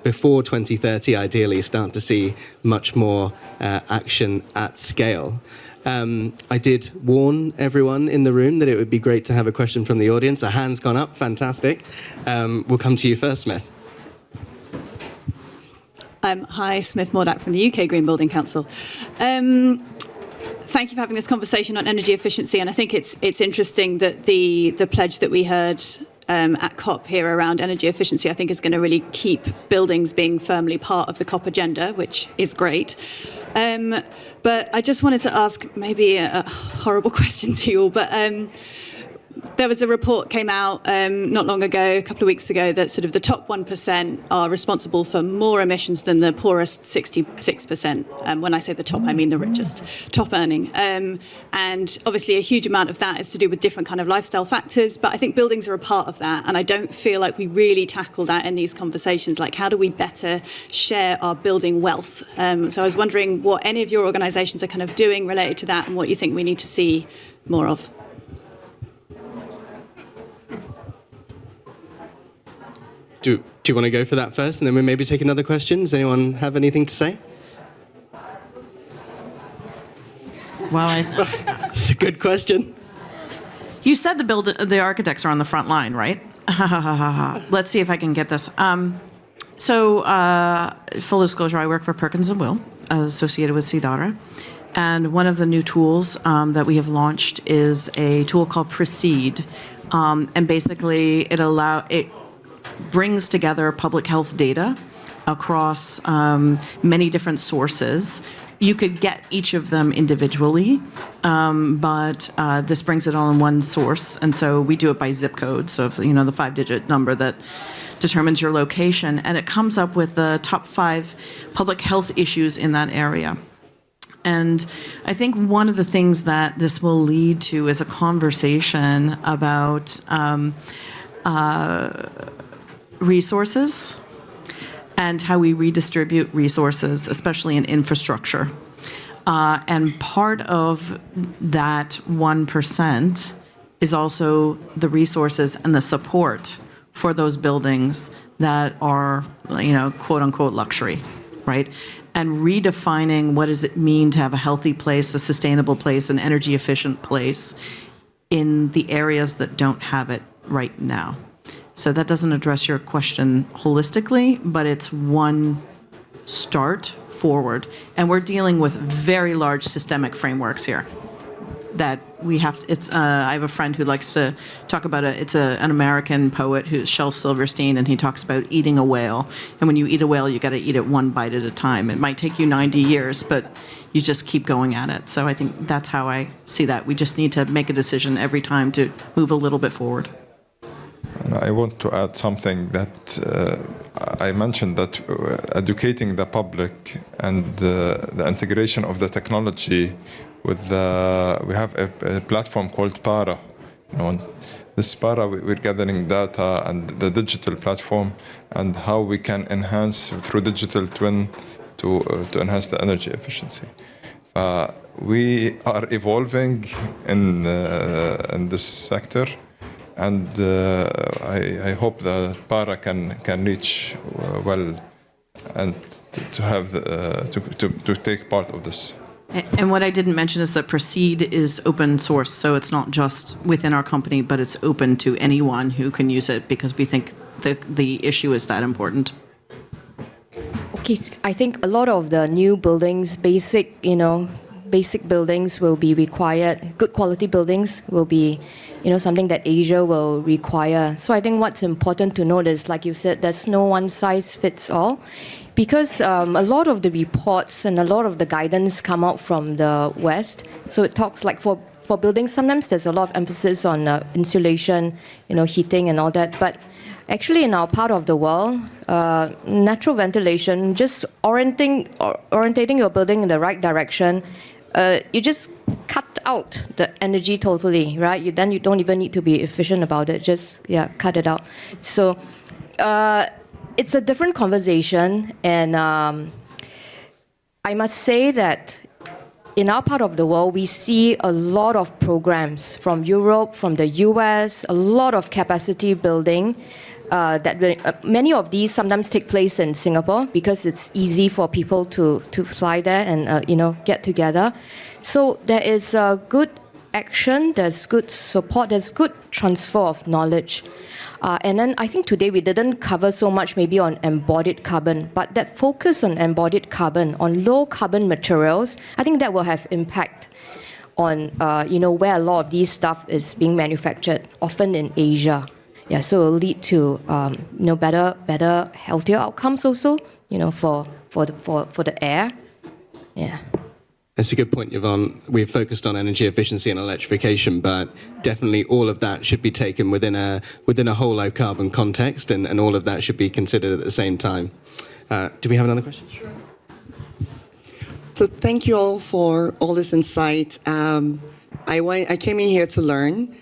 before 2030, ideally start to see much more action at scale. I did warn everyone in the room that it would be great to have a question from the audience. A hand's gone up, fantastic. We'll come to you first, Smith. Hi, Smith Mordack from the UK Green Building Council. Thank you for having this conversation on energy efficiency, and I think it's interesting that the pledge that we heard at COP here around energy efficiency, I think, is going to really keep buildings being firmly part of the COP agenda, which is great. But I just wanted to ask maybe a horrible question to you all, but there was a report came out not long ago, a couple of weeks ago, that sort of the top 1% are responsible for more emissions than the poorest 66%. When I say the top, I mean the richest, top earning. And obviously a huge amount of that is to do with different kind of lifestyle factors, but I think buildings are a part of that. And I don't feel like we really tackle that in these conversations. Like, how do we better share our building wealth? So I was wondering what any of your organisations are kind of doing related to that and what you think we need to see more of. Do you want to go for that first, and then we maybe take another question? Does anyone have anything to say? Well, It's a good question. you said the architects are on the front line, right? Let's see if I can get this. Full disclosure, I work for Perkins & Will, associated with CDARA. And one of the new tools that we have launched is a tool called Proceed. And basically, it brings together public health data across many different sources. You could get each of them individually, but this brings it all in one source. And so we do it by zip code, so the 5-digit number that determines your location. And it comes up with the top 5 public health issues in that area. And I think one of the things that this will lead to is a conversation about resources and how we redistribute resources, especially in infrastructure. And part of that 1% is also the resources and the support for those buildings that are, quote unquote, luxury, right? And redefining what does it mean to have a healthy place, a sustainable place, an energy efficient place in the areas that don't have it right now. So that doesn't address your question holistically, but it's one start forward. And we're dealing with very large systemic frameworks here that we have to, I have a friend who likes to talk about an American poet who's Shel Silverstein, and he talks about eating a whale. And when you eat a whale, you got to eat it one bite at a time. It might take you 90 years, but you just keep going at it. So I think that's how I see that. We just need to make a decision every time to move a little bit forward. And I want to add something that I mentioned, that educating the public and the integration of the technology with we have a platform called Para. This Para, we're gathering data and the digital platform and how we can enhance through digital twin to enhance the energy efficiency. We are evolving in this sector. And I hope that Para can reach well and to have to take part of this. And what I didn't mention is that Proceed is open source, so it's not just within our company, but it's open to anyone who can use it because we think the issue is that important. Okay, I think a lot of the new buildings, basic buildings will be required. Good quality buildings will be, something that Asia will require. So I think what's important to note is, like you said, there's no one size fits all, because a lot of the reports and a lot of the guidance come out from the West. So it talks like for buildings, sometimes there's a lot of emphasis on insulation, heating and all that. But actually, in our part of the world, natural ventilation, just orientating your building in the right direction, you just cut out the energy totally, right? Then you don't even need to be efficient about it. Just cut it out. So it's a different conversation, and I must say that in our part of the world, we see a lot of programs from Europe, from the US, a lot of capacity building. Many of these sometimes take place in Singapore because it's easy for people to fly there and get together. So there is good action, there's good support, there's good transfer of knowledge. And then I think today we didn't cover so much maybe on embodied carbon, but that focus on embodied carbon, on low carbon materials, I think that will have impact on where a lot of these stuff is being manufactured, often in Asia. Yeah, so it'll lead to better, healthier outcomes also, for the air. Yeah. That's a good point, Yvonne. We've focused on energy efficiency and electrification, but definitely all of that should be taken within a whole low carbon context, and all of that should be considered at the same time. Do we have another question? Sure. So thank you all for all this insight. I came in here to learn,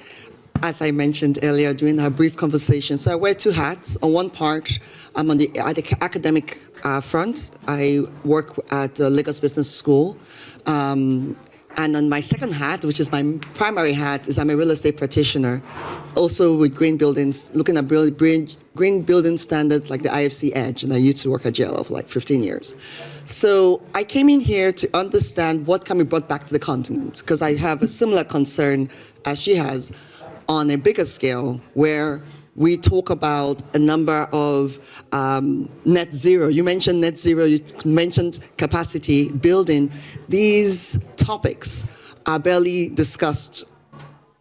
as I mentioned earlier during our brief conversation. So I wear two hats. On one part, I'm on the academic front. I work at the Lagos Business School. And on my second hat, which is my primary hat, is I'm a real estate practitioner, also with green buildings, looking at green building standards like the IFC Edge, and I used to work at JLL for like 15 years. So I came in here to understand what can be brought back to the continent, because I have a similar concern as she has on a bigger scale, where we talk about a number of net zero. You mentioned net zero, you mentioned capacity building. These topics are barely discussed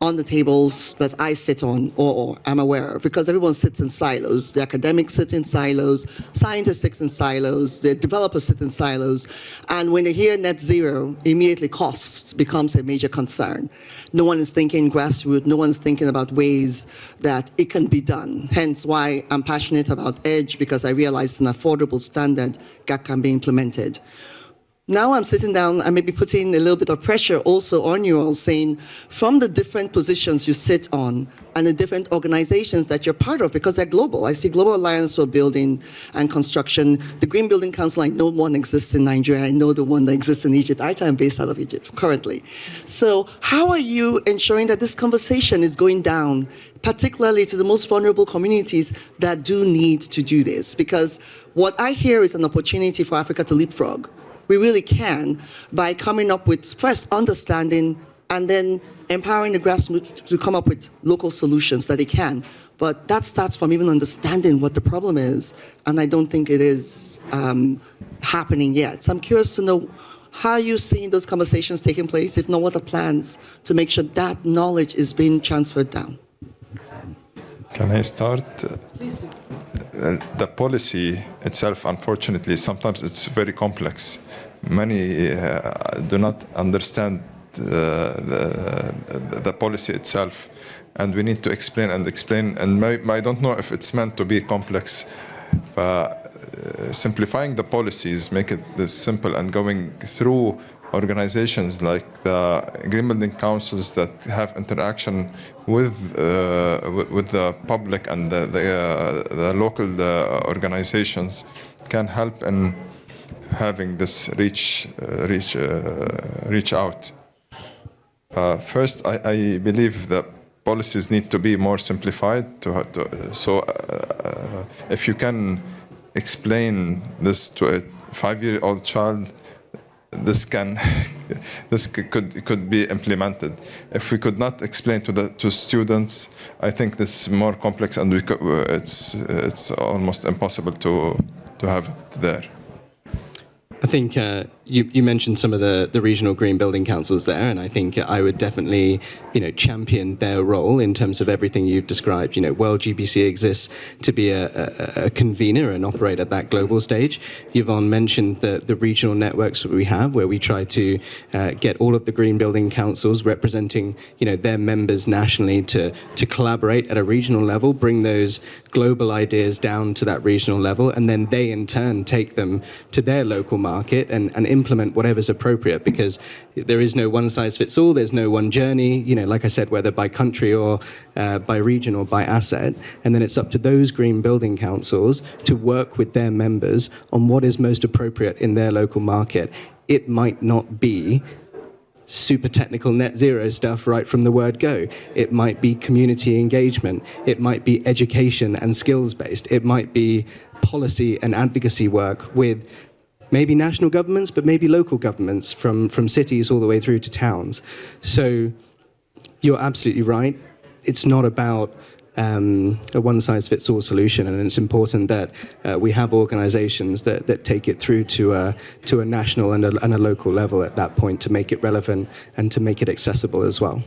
on the tables that I sit on or I'm aware of, because everyone sits in silos. The academics sit in silos, scientists sit in silos, the developers sit in silos. And when they hear net zero, immediately costs becomes a major concern. No one is thinking grassroots, no one's thinking about ways that it can be done. Hence why I'm passionate about EDGE, because I realize an affordable standard that can be implemented. Now I'm sitting down and maybe putting a little bit of pressure also on you all, saying from the different positions you sit on and the different organizations that you're part of, because they're global. I see Global Alliance for Building and Construction. The Green Building Council, I know one exists in Nigeria. I know the one that exists in Egypt. I'm based out of Egypt currently. So how are you ensuring that this conversation is going down, particularly to the most vulnerable communities that do need to do this? Because what I hear is an opportunity for Africa to leapfrog. We really can, by coming up with first understanding and then empowering the grassroots to come up with local solutions that they can. But that starts from even understanding what the problem is, and I don't think it is happening yet. So I'm curious to know how you're seeing those conversations taking place, if not what are plans to make sure that knowledge is being transferred down. Can I start? Please do. The policy itself, unfortunately, sometimes it's very complex. Many do not understand the policy itself, and we need to explain. And I don't know if it's meant to be complex. Simplifying the policies, make it this simple, and going through organizations like the Green Building Councils that have interaction with the public and the local organizations can help in having this reach out. First, I believe that policies need to be more simplified. So if you can explain this to a 5-year-old child, this could be implemented. If we could not explain to students, I think this is more complex, and it's almost impossible to have it there. I think you mentioned some of the regional green building councils there, and I think I would definitely champion their role in terms of everything you've described. World GBC exists to be a convener and operate at that global stage. Yvonne mentioned the regional networks that we have, where we try to get all of the green building councils representing their members nationally to collaborate at a regional level, bring those global ideas down to that regional level, and then they in turn take them to their local market and implement whatever's appropriate, because there is no one size fits all. There's no one journey, like I said, whether by country or by region or by asset. And then it's up to those green building councils to work with their members on what is most appropriate in their local market. It might not be super technical net zero stuff right from the word go. It might be community engagement. It might be education and skills based. It might be policy and advocacy work with maybe national governments, but maybe local governments from cities all the way through to towns. So you're absolutely right. It's not about a one-size-fits-all solution, and it's important that we have organisations that take it through to a national and a local level at that point to make it relevant and to make it accessible as well.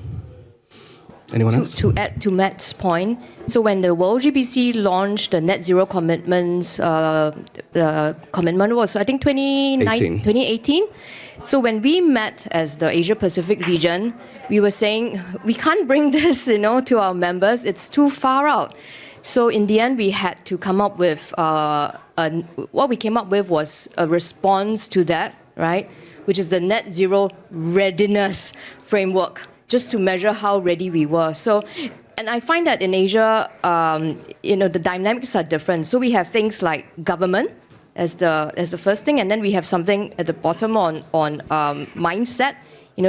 Anyone else? To add to Matt's point, so when the World GBC launched the net zero commitments, the commitment was, I think, 2018. So when we met as the Asia Pacific region, we were saying, we can't bring this, to our members. It's too far out. So in the end, we had to come up with, what we came up with was a response to that, right? Which is the net zero readiness framework, just to measure how ready we were. So, and I find that in Asia, the dynamics are different. So we have things like government as the first thing, and then we have something at the bottom on mindset.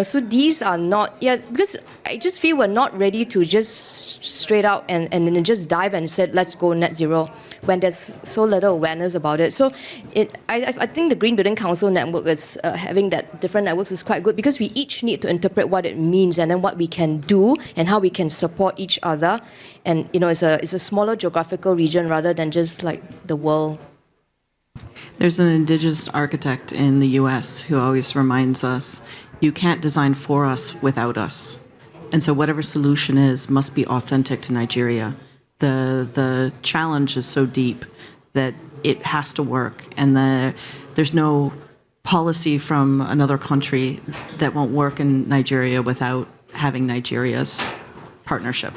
So these are not yet, because I just feel we're not ready to just straight out and then just dive and said, let's go net zero, when there's so little awareness about it. So I think the Green Building Council network is having that different networks is quite good, because we each need to interpret what it means and then what we can do and how we can support each other. And it's a smaller geographical region rather than just like the world. There's an indigenous architect in the US who always reminds us, you can't design for us without us. And so whatever solution is must be authentic to Nigeria. The challenge is so deep that it has to work, and there's no policy from another country that won't work in Nigeria without having Nigeria's partnership.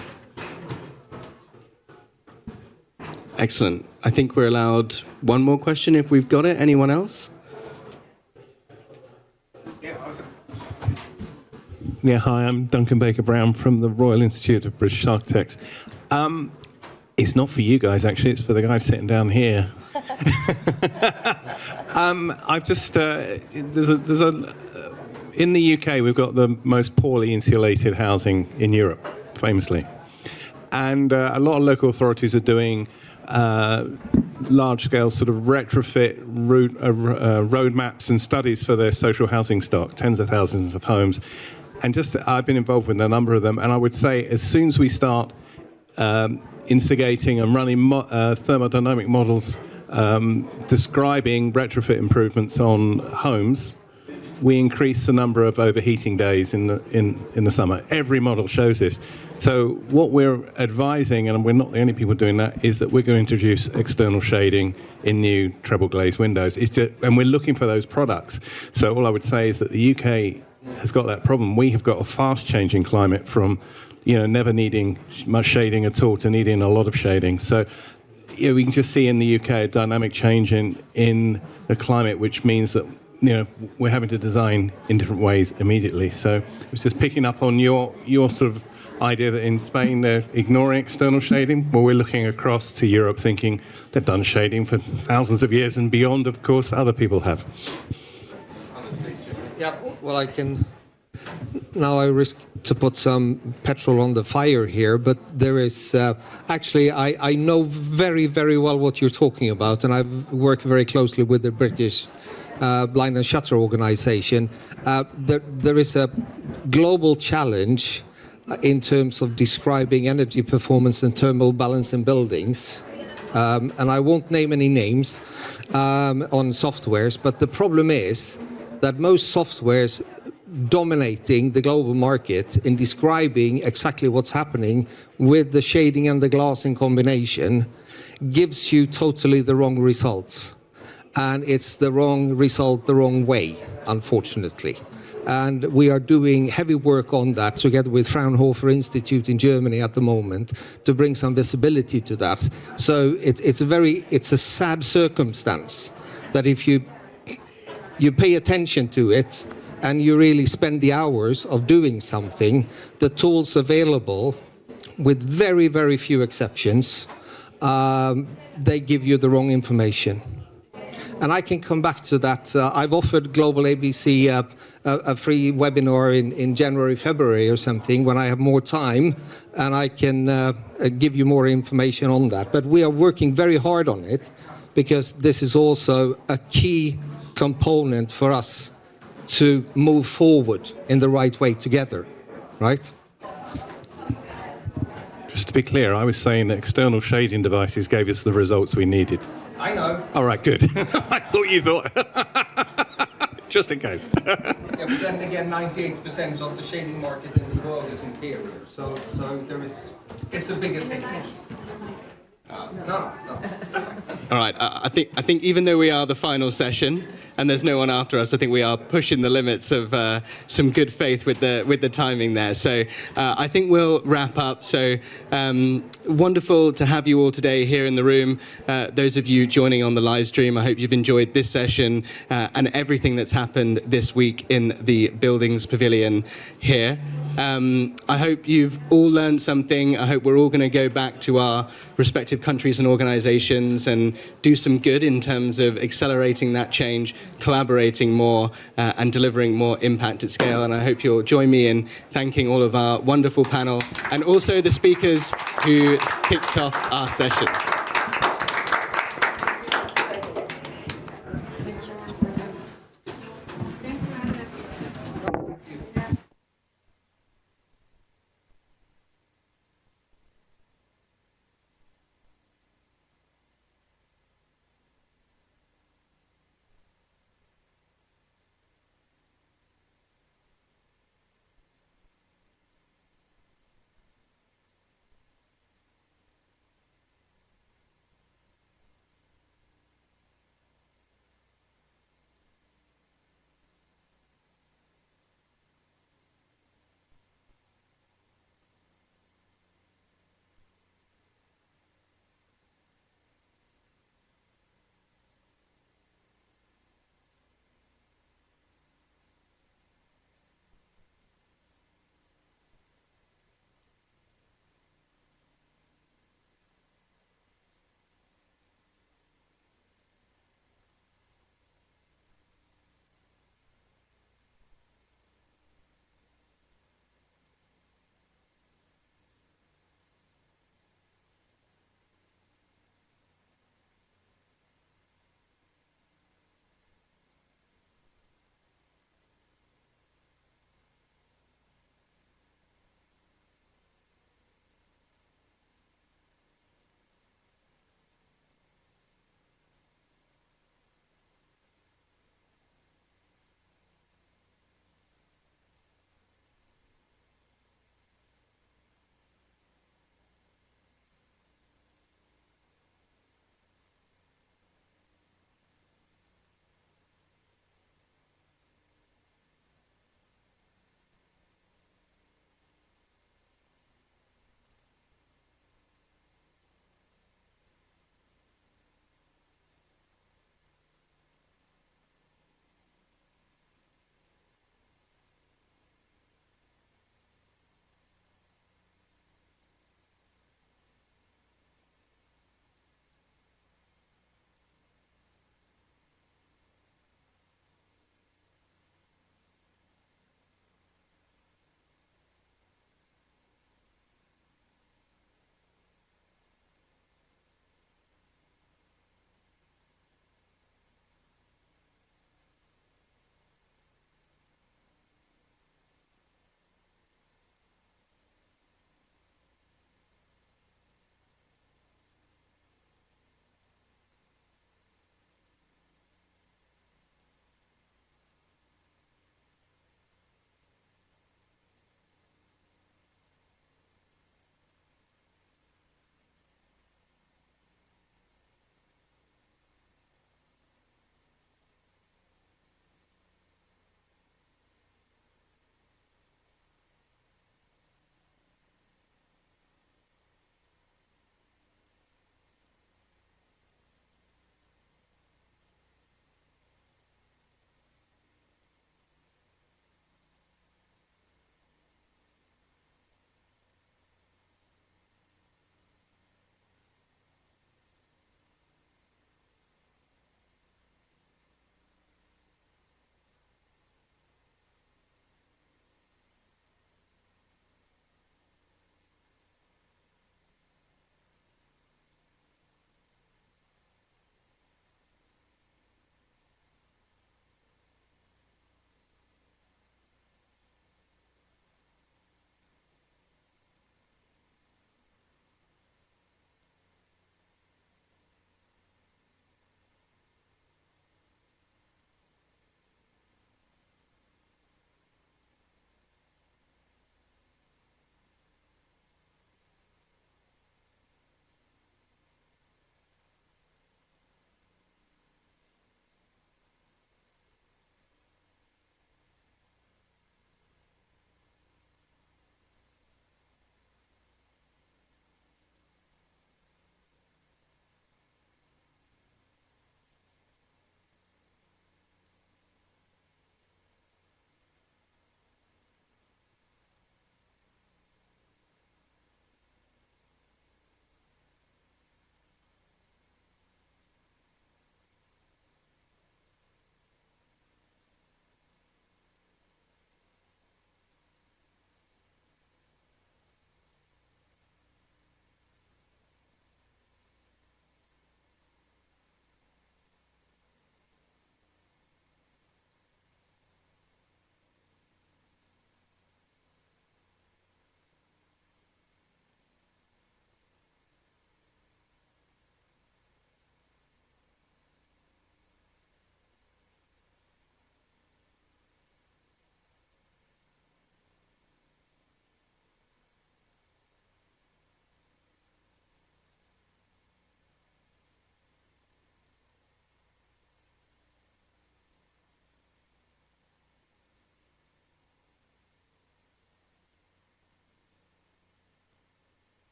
Excellent. I think we're allowed one more question if we've got it. Anyone else? Yeah, hi, I'm Duncan Baker-Brown from the Royal Institute of British Architects. It's not for you guys, actually, it's for the guys sitting down here. I've just, in the UK, we've got the most poorly insulated housing in Europe, famously. And a lot of local authorities are doing large-scale sort of retrofit roadmaps and studies for their social housing stock, tens of thousands of homes. And I've been involved with a number of them, and I would say as soon as we start instigating and running thermodynamic models describing retrofit improvements on homes, we increase the number of overheating days in the summer. Every model shows this. So what we're advising, and we're not the only people doing that, is that we're going to introduce external shading in new treble glazed windows. And we're looking for those products. So all I would say is that the UK has got that problem. We have got a fast changing climate from never needing much shading at all to needing a lot of shading. So we can just see in the UK a dynamic change in the climate, which means that we're having to design in different ways immediately. So I was just picking up on your sort of idea that in Spain they're ignoring external shading. Well, we're looking across to Europe thinking they've done shading for thousands of years and beyond, of course, other people have. Yeah, well, now I risk to put some petrol on the fire here, but there is actually, I know very, very well what you're talking about, and I've worked very closely with the British Blind and Shutter organization. There is a global challenge in terms of describing energy performance and thermal balance in buildings. And I won't name any names on softwares, but the problem is that most softwares dominating the global market in describing exactly what's happening with the shading and the glass in combination gives you totally the wrong results. And it's the wrong result the wrong way, unfortunately. And we are doing heavy work on that together with Fraunhofer Institute in Germany at the moment to bring some visibility to that. So it's a sad circumstance that if you pay attention to it and you really spend the hours of doing something, the tools available, with very, very few exceptions, they give you the wrong information. And I can come back to that. I've offered Global ABC a free webinar in January, February or something when I have more time, and I can give you more information on that. But we are working very hard on it because this is also a key component for us to move forward in the right way together, right? Just to be clear, I was saying that external shading devices gave us the results we needed. I know. All right, good. I thought you thought. Just in case. Yeah, but then again, 98% of the shading market in the world is interior. So it's a bigger thing. No. All right. I think even though we are the final session and there's no one after us, I think we are pushing the limits of some good faith with the timing there. So I think we'll wrap up. So wonderful to have you all today here in the room. Those of you joining on the live stream, I hope you've enjoyed this session and everything that's happened this week in the Buildings Pavilion here. I hope you've all learned something. I hope we're all going to go back to our respective countries and organisations and do some good in terms of accelerating that change, collaborating more and delivering more impact at scale. And I hope you'll join me in thanking all of our wonderful panel and also the speakers who kicked off our session.